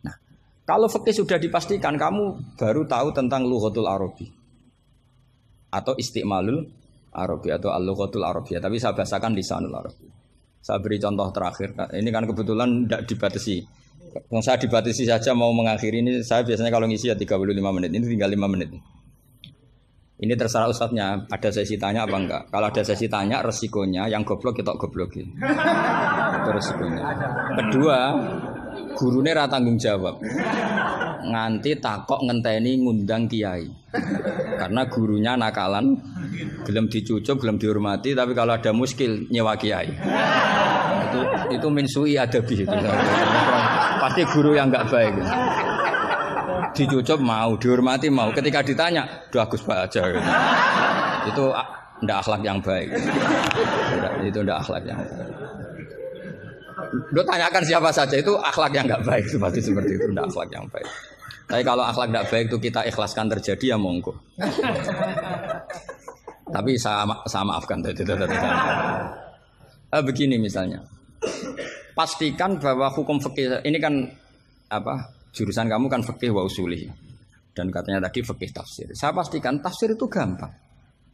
Nah kalau fikih sudah dipastikan, kamu baru tahu tentang lughatul Arabi atau istimalul Arabi atau al-lughatul Arabiyah. Tapi saya bahasakan lisanul Arabi. Saya beri contoh terakhir. Ini kan kebetulan tidak dibatasi. Yang saya dibatasi saja mau mengakhiri ini. Saya biasanya kalau ngisi ya 35 menit. Ini tinggal 5 menit. Ini terserah ustadznya, ada sesi tanya apa enggak. Kalau ada sesi tanya, resikonya yang goblok kita goblokin. Itu resikonya. Kedua, gurunya rata tanggung jawab. Nganti takok ngenteni ngundang kiai. Karena gurunya nakalan, belum dicucuk, belum dihormati, tapi kalau ada muskil nyewa kiai. Itu minsui adabi itu. Pasti guru yang enggak baik. Dicucuk mau, dihormati mau. Ketika ditanya, "Duh Agus Pak aja." Gitu. Itu ndak akhlak yang baik. Itu ndak akhlak yang baik. Lo tanyakan siapa saja itu akhlak yang nggak baik, seperti itu ndak akhlak yang baik. Tapi kalau akhlak nggak baik itu kita ikhlaskan terjadi ya monggo. Tapi saya maafkan tadi. Begini misalnya, pastikan bahwa hukum fikih ini kan apa? Jurusan kamu kan fikih wa usulih. Dan katanya tadi fikih tafsir. Saya pastikan tafsir itu gampang.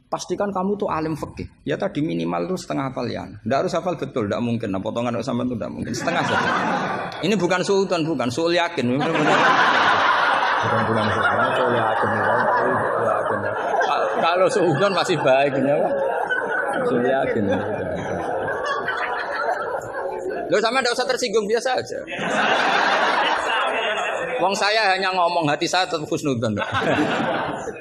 pastikan kamu tuh alim fikih. Ya tadi minimal tuh setengah hafal ya. Enggak harus hafal betul, enggak mungkin. Nah, potongan sampean tuh enggak mungkin. Setengah saja. Ini bukan suudzon, bukan suul yakin. Bukan suul yakin. Kalau suudzon masih baik ya, Pak. Suul yakin. Loh sama enggak usah tersinggung, biasa aja. Wong saya hanya ngomong, hati saya tetap husnudzon.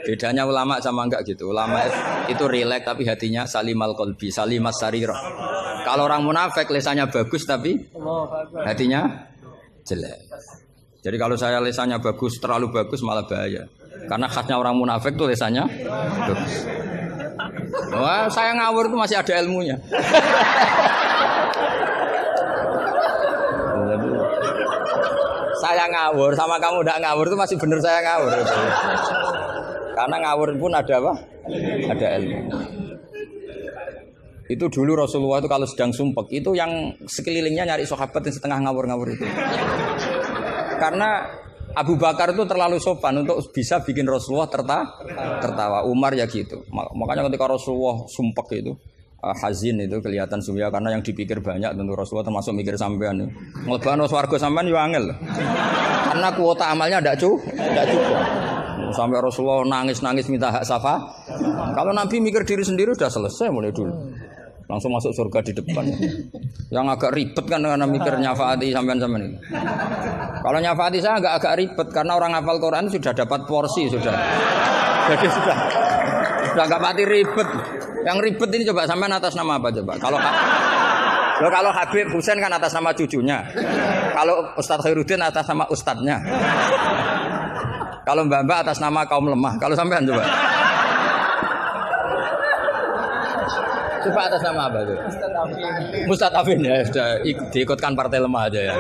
Bedanya ulama sama enggak gitu. Ulama itu rileks tapi hatinya salimal qalbi, salimas sarirah. Kalau orang munafik lisannya bagus tapi hatinya jelek. Jadi kalau saya lisannya bagus, terlalu bagus malah bahaya. Karena khasnya orang munafik tuh lisannya bagus. Wah, saya ngawur tuh masih ada ilmunya. Saya ngawur sama kamu tidak ngawur itu masih benar saya ngawur. Karena ngawur pun ada apa? Ada ilmu. Itu dulu Rasulullah itu kalau sedang sumpek itu yang sekelilingnya nyari sahabat yang setengah ngawur-ngawur itu. Karena Abu Bakar itu terlalu sopan untuk bisa bikin Rasulullah tertawa. Umar ya gitu. Makanya ketika Rasulullah sumpek itu hazin itu kelihatan suya karena yang dipikir banyak tentu Rasulullah termasuk mikir sampean. Nglebano swarga sampean yo angel. Karena kuota amalnya enggak cukup. Sampai Rasulullah nangis-nangis minta hak syafaat. Kalau Nabi mikir diri sendiri udah selesai mulai dulu. Langsung masuk surga di depan. Yang agak ribet kan karena mikir nyafaati sampean-sampean ini. Kalau nyafaati saya agak ribet karena orang hafal Quran sudah dapat porsi sudah. Jadi sudah enggak pati ribet. Yang ribet ini coba sampean atas nama apa coba? Kalau Habib Husain kan atas nama cucunya. Kalau Ustadz Khairuddin atas nama ustadznya. Kalau Mbak atas nama kaum lemah. Kalau sampean coba. Coba atas nama apa tuh? Ustadz Afin ya, sudah diikutkan partai lemah aja ya.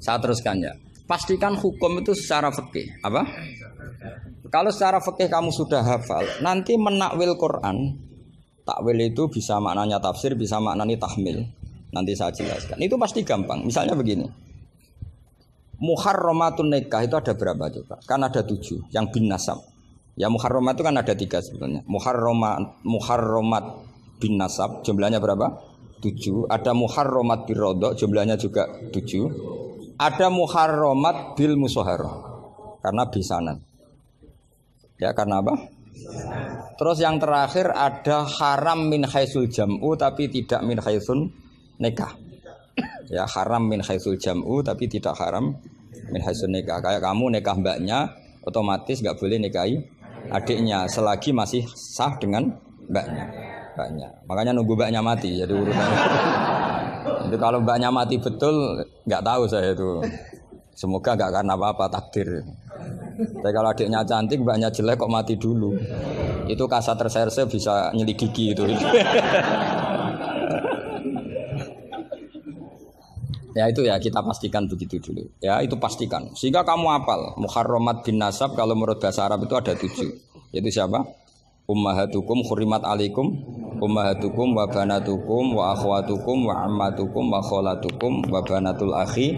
Saya teruskan ya. Pastikan hukum itu secara fikih. Apa? Kalau secara fikih kamu sudah hafal, nanti menakwil Quran, takwil itu bisa maknanya tafsir, bisa maknanya tahmil. Nanti saya jelaskan. Itu pasti gampang. Misalnya begini. Muharramatun nikah itu ada berapa coba? Kan ada 7 yang bin nasab. Ya muharramat itu kan ada 3 sebenarnya. Muharramat bin nasab jumlahnya berapa? 7. Ada muharramat birodok jumlahnya juga 7. Ada muharramat bil musoharah karena bisanan. Ya karena apa? Terus yang terakhir ada haram min haitsul jam'u tapi tidak min haitsun nikah. Ya haram min haitsul jam'u tapi tidak haram min haitsun nikah. Kayak kamu nikah mbaknya otomatis enggak boleh nikahi adiknya selagi masih sah dengan mbaknya. Makanya nunggu mbaknya mati jadi urusannya. Itu kalau mbaknya mati betul nggak tahu saya itu. Semoga nggak karena apa-apa takdir. Tapi kalau adiknya cantik mbaknya jelek kok mati dulu. Itu kasat reserse bisa nyelidiki itu. Ya itu ya kita pastikan begitu dulu. Ya itu pastikan. Sehingga kamu hafal muharramat bin nasab kalau menurut bahasa Arab itu ada 7. Yaitu siapa? Ummahatukum khurimat alaikum ummahatukum wa banatukum wa akhwatukum wa ammatukum wa kholatukum wa banatul akhi.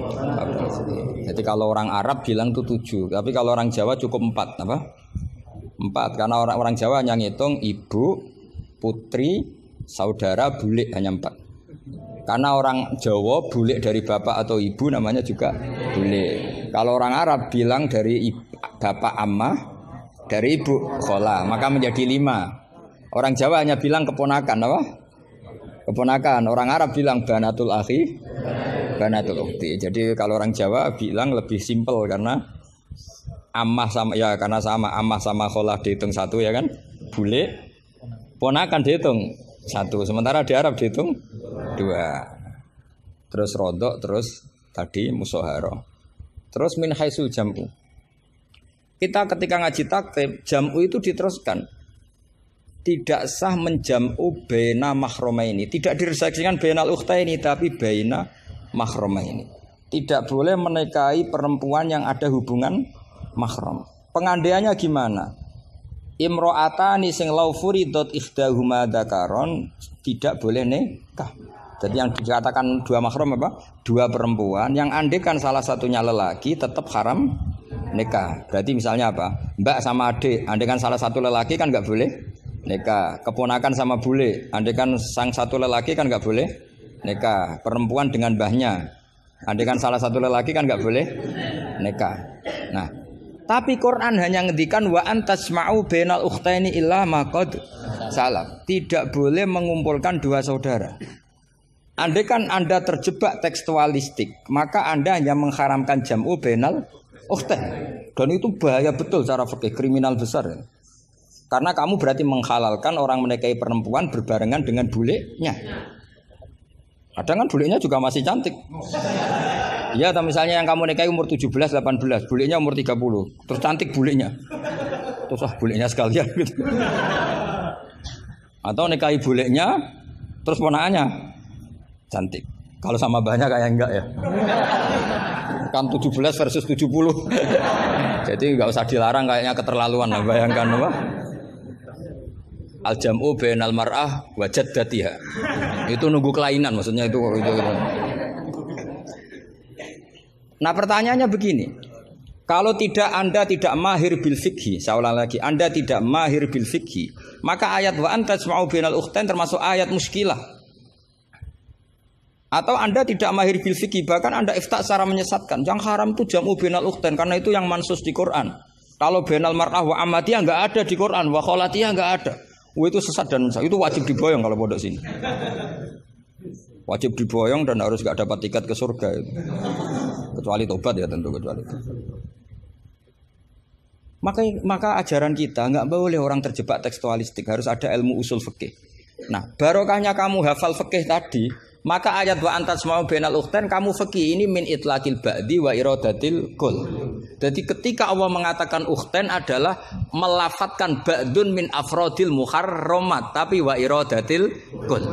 Jadi kalau orang Arab bilang itu 7, tapi kalau orang Jawa cukup 4 apa? 4 karena orang Jawa hanya ngitung ibu, putri, saudara, bulik hanya 4. Karena orang Jawa bulik dari bapak atau ibu namanya juga bulik. Kalau orang Arab bilang dari bapak ammah, dari ibu khola, maka menjadi 5. Orang Jawa hanya bilang keponakan, apa? Keponakan. Orang Arab bilang banatul akhi, banatul ukhti. Jadi kalau orang Jawa bilang lebih simpel karena ammah sama ya karena sama ammah sama khola dihitung 1 ya kan? Bule, ponakan dihitung 1. Sementara di Arab dihitung 2. Terus rodok, terus tadi musoharo. Terus min haitsul jam'u. Kita ketika ngaji takrib, jam'u itu diteruskan. Tidak sah menjam'u baina mahromaini. Tidak diresaksikan bainal ukhtaini, tapi baina mahromaini. Tidak boleh menikahi perempuan yang ada hubungan mahram. Pengandaiannya gimana? Imro'atani sing lau furidot ikhdahuma dzakaron tidak boleh nikah. Jadi yang dikatakan 2 mahram apa? 2 perempuan yang andekan salah satunya lelaki tetap haram nikah. Berarti misalnya apa? Mbak sama adik, andaikan salah satu lelaki kan nggak boleh nikah. Keponakan sama bule, andaikan sang satu lelaki kan nggak boleh nikah. Perempuan dengan mbahnya, andaikan salah satu lelaki kan nggak boleh nikah. Nah, tapi Quran hanya ngendikan wa antasma'u bainal ukhtaini illa ma qad salam. Tidak boleh mengumpulkan dua saudara. Andaikan Anda terjebak tekstualistik, maka Anda hanya mengharamkan jam'u bainal ukhtain. Dan itu bahaya betul secara fikih, kriminal besar. Karena kamu berarti menghalalkan orang menikahi perempuan berbarengan dengan bulenya. Kadang kan bulenya juga masih cantik. Ya, atau misalnya yang kamu nikahi umur 17, 18, bulenya umur 30. Terus cantik bulenya. Terus bulenya sekalian gitu. Atau nikahi bulenya terus ponakannya cantik. Kalau sama banyak kayak enggak ya. Kan 17 versus 70. Jadi enggak usah dilarang, kayaknya keterlaluan lah, bayangkan apa? Al-jam'u bainal mar'ah wa jaddatiha. Itu nunggu kelainan maksudnya itu. Nah, pertanyaannya begini. Kalau Anda tidak mahir bil fikhi, saya ulang lagi, Anda tidak mahir bil fikhi, maka ayat wa antasma'u bainal ukhtain termasuk ayat muskilah. Atau Anda tidak mahir bil fikih, bahkan Anda ifta secara menyesatkan. Yang haram itu jam'u bainal ukhtain karena itu yang mansus di Quran. Kalau bainal mar'ah wa ammatiyah enggak ada di Quran, wa kholatiyah enggak ada. Itu sesat dan musa. Itu wajib diboyong kalau pondok sini. Wajib diboyong dan harus enggak dapat tiket ke surga itu. Kecuali tobat ya tentu, kecuali itu. Maka ajaran kita enggak boleh orang terjebak tekstualistik, harus ada ilmu usul fikih. Nah, barokahnya kamu hafal fikih tadi, maka ayat wa antasma'u bainal ukhtain kamu fikih ini min itlaqil ba'di wa iradatil kul. Jadi ketika Allah mengatakan ukhtain adalah melafatkan ba'dun min afrodil muharramat tapi wa iradatil kul.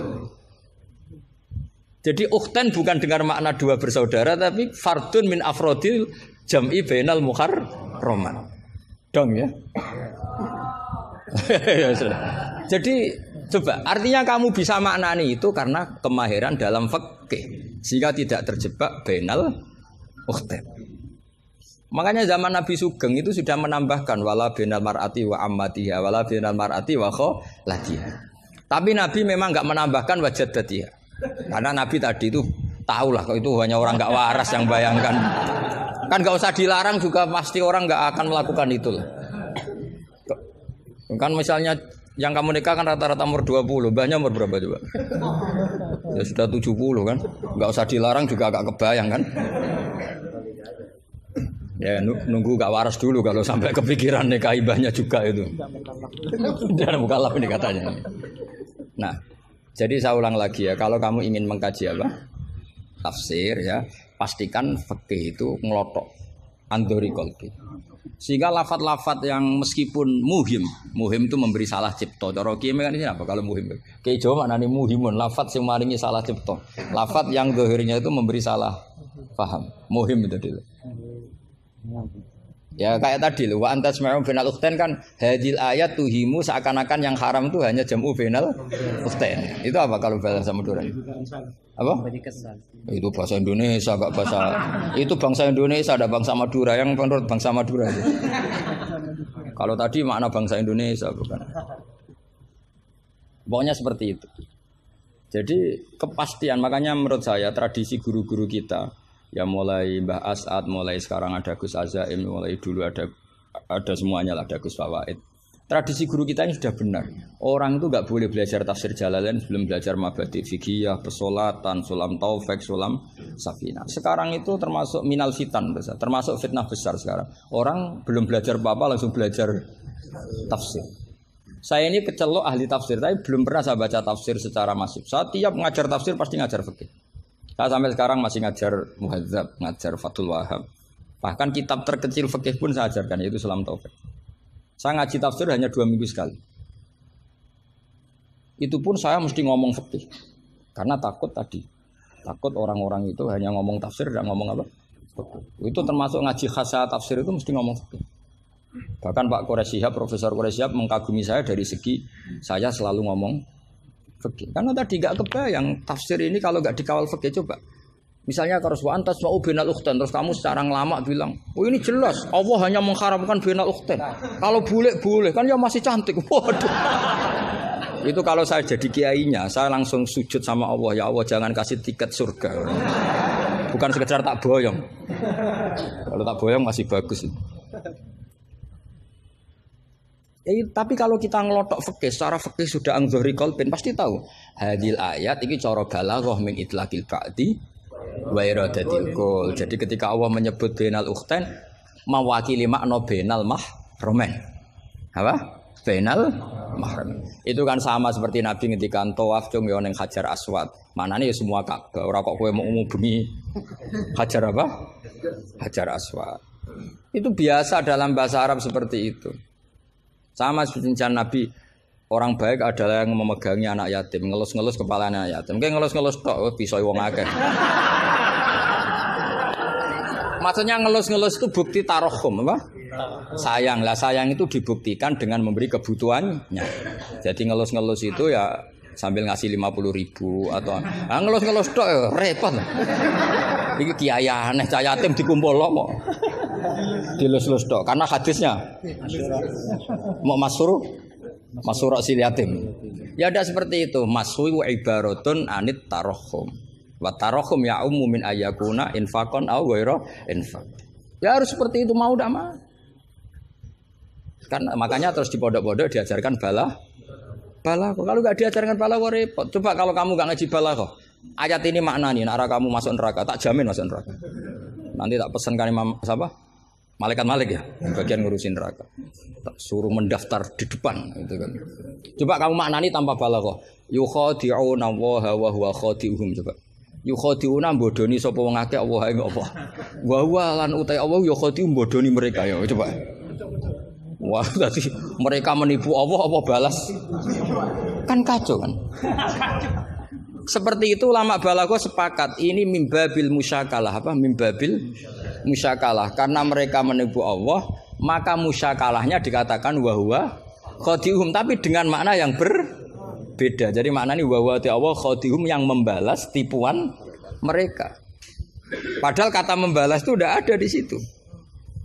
Jadi ukhtain bukan dengan makna dua bersaudara tapi fardun min afrodil jam'i bainal muharramat. Dong ya. Jadi coba, artinya kamu bisa maknani itu karena kemahiran dalam fikih, sehingga tidak terjebak bainal ukhtain. Makanya zaman Nabi Sugeng itu sudah menambahkan wala bainal mar'ati wa ammatiha, wala bainal mar'ati wa kholatiha. Tapi Nabi memang enggak menambahkan wa jaddatiha. Karena Nabi tadi itu tahulah kalau itu hanya orang enggak waras yang bayangkan. Kan enggak usah dilarang juga pasti orang enggak akan melakukan itu lah. Kan misalnya yang kamu nikah kan rata-rata umur 20, mbahnya umur berapa coba? Ya sudah 70 kan? Enggak usah dilarang juga agak kebayang kan? Ya nunggu gak waras dulu kalau sampai kepikiran nikah ibahnya juga itu. Jangan mukallaf ini katanya. Nah, jadi saya ulang lagi ya, kalau kamu ingin mengkaji apa? Tafsir ya, pastikan fikih itu ngelotok andori kolbi. Sehingga lafat-lafat yang meskipun muhim itu memberi salah cipta. Cara kiye kan ini apa kalau muhim? Kiye Jawa maknane muhimun, lafat sing maringi salah cipta. Lafat yang zahirnya itu memberi salah paham. Muhim itu dulu. Ya kayak tadi loh, wa antasma'u bainal ukhtain kan hadil ayat tuhimu seakan-akan yang haram itu hanya jam'u bainal ukhtain. Itu apa kalau bahasa Madura? Apa? Itu bahasa Indonesia, enggak bahasa. Itu bangsa Indonesia, ada bangsa Madura yang menurut bangsa Madura itu. Kalau tadi makna bangsa Indonesia bukan. Pokoknya seperti itu. Jadi kepastian, makanya menurut saya tradisi guru-guru kita ya mulai Mbah As'ad, mulai sekarang ada Gus Azaim, mulai dulu ada semuanya lah, ada Gus Fawaid. Tradisi guru kita ini sudah benar. Orang itu enggak boleh belajar tafsir Jalalain sebelum belajar mabadi fikih, pesolatan, sulam taufik, sulam safinah. Sekarang itu termasuk minal fitan besar, termasuk fitnah besar sekarang. Orang belum belajar apa-apa langsung belajar tafsir. Saya ini kecelok ahli tafsir, tapi belum pernah saya baca tafsir secara masif. Saya tiap ngajar tafsir pasti ngajar fikih. Saya sampai sekarang masih ngajar Muhadzab, ngajar Fathul Wahab. Bahkan kitab terkecil fikih pun saya ajarkan, yaitu Sulam Taufik. Saya ngaji tafsir hanya 2 minggu sekali. Itu pun saya mesti ngomong fikih. Karena takut tadi. Takut orang-orang itu hanya ngomong tafsir dan ngomong apa? Fikih. Itu termasuk ngaji khasah tafsir itu mesti ngomong fikih. Bahkan Pak Quraisy Shihab, Profesor Quraisy Shihab mengkagumi saya dari segi saya selalu ngomong fikih. Karena tadi gak kebayang tafsir ini kalau gak dikawal fikih. Coba Misalnya kalau wa antas mau binal ukhtan terus kamu secara lama bilang, "Oh ini jelas Allah hanya mengharamkan binal ukhtan. Kalau boleh kan ya masih cantik." Waduh. Itu kalau saya jadi kiainya, saya langsung sujud sama Allah, ya Allah jangan kasih tiket surga. Bukan sekedar tak boyong. Kalau tak boyong masih bagus. Tapi kalau kita ngelotok fikih, secara fikih sudah angzori kolpin pasti tahu. Hadil ayat ini cara balaghah min itlaqil ba'di wa iradatil kul. Jadi ketika Allah menyebut bainal ukhtain mewakili makna bainal mahramin. Apa? Bainal mahram. Itu kan sama seperti Nabi ketika tawaf cung yo ning Hajar Aswad. Manane ya semua Ka'bah. Ora kok kowe mau bengi Hajar apa? Hajar Aswad. Itu biasa dalam bahasa Arab seperti itu. Sama seperti Nabi, orang baik adalah yang memegangi anak yatim, ngelus-ngelus kepala anak yatim. Kayak ngelus-ngelus tok bisa wong akeh. Maksudnya ngelus-ngelus itu bukti tarohum apa? Sayang lah, sayang itu dibuktikan dengan memberi kebutuhannya. Jadi ngelus-ngelus itu ya sambil ngasih 50.000 atau ngelus-ngelus tok ya repot. Iki kiai aneh cah yatim dikumpul kok. Dilus-lus tok karena hadisnya mau masyhur sil yatim. Ya ada seperti itu. Mashu wa ibaratun anit tarohum. Wa tarohum ya min ayakuna infaqon aw ghaira infaq. Ya harus seperti itu mau ndak mau. Kan makanya terus di pondok-pondok diajarkan balaghah. Kalau enggak diajarkan balaghah repot. Coba kalau kamu enggak ngaji balaghah. Ayat ini maknanya nek kamu masuk neraka, tak jamin masuk neraka. Nanti tak pesankan Imam siapa? Malaikat Malik ya, bagian ngurusin neraka. Tak suruh mendaftar di depan gitu kan. Coba kamu maknani tanpa balaghah. Yukhadi'una wa huwa khadi'uhum coba. Yukhadi'una bodoni sapa wong akeh Allah ing apa. Wa huwa lan utai Allah yukhadi'u bodoni mereka ya coba. Wah, tadi mereka menipu Allah apa balas? Kan kacau kan. Seperti itu ulama balaghah sepakat ini mimbabil musyakalah apa mimbabil musyakalah karena mereka menipu Allah maka musyakalahnya dikatakan wahwa khadihum tapi dengan makna yang berbeda. Jadi maknanya wahwa Allah khadihum yang membalas tipuan mereka. Padahal kata membalas itu udah ada di situ.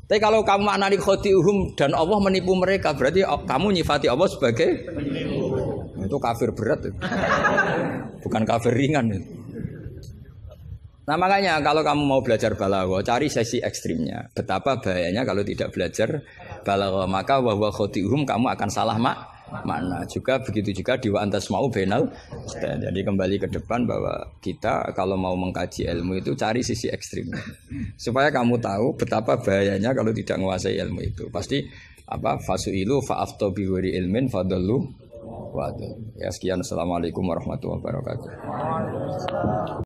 Tapi kalau kamu maknani khadihum dan Allah menipu mereka berarti kamu nyifati Allah sebagai itu kafir berat itu. Bukan kafir ringan itu. Nah makanya kalau kamu mau belajar balaghah cari sesi ekstrimnya. Betapa bahayanya kalau tidak belajar balaghah maka wa khadihum kamu akan salah makna. Juga begitu juga di wa antasma'u bainal. Jadi kembali ke depan bahwa kita kalau mau mengkaji ilmu itu cari sisi ekstrimnya. Supaya kamu tahu betapa bahayanya kalau tidak menguasai ilmu itu. Pasti apa fasuilu fa'aftu bi ghairi ilmin fadallu. Ya sekian, assalamualaikum warahmatullahi wabarakatuh.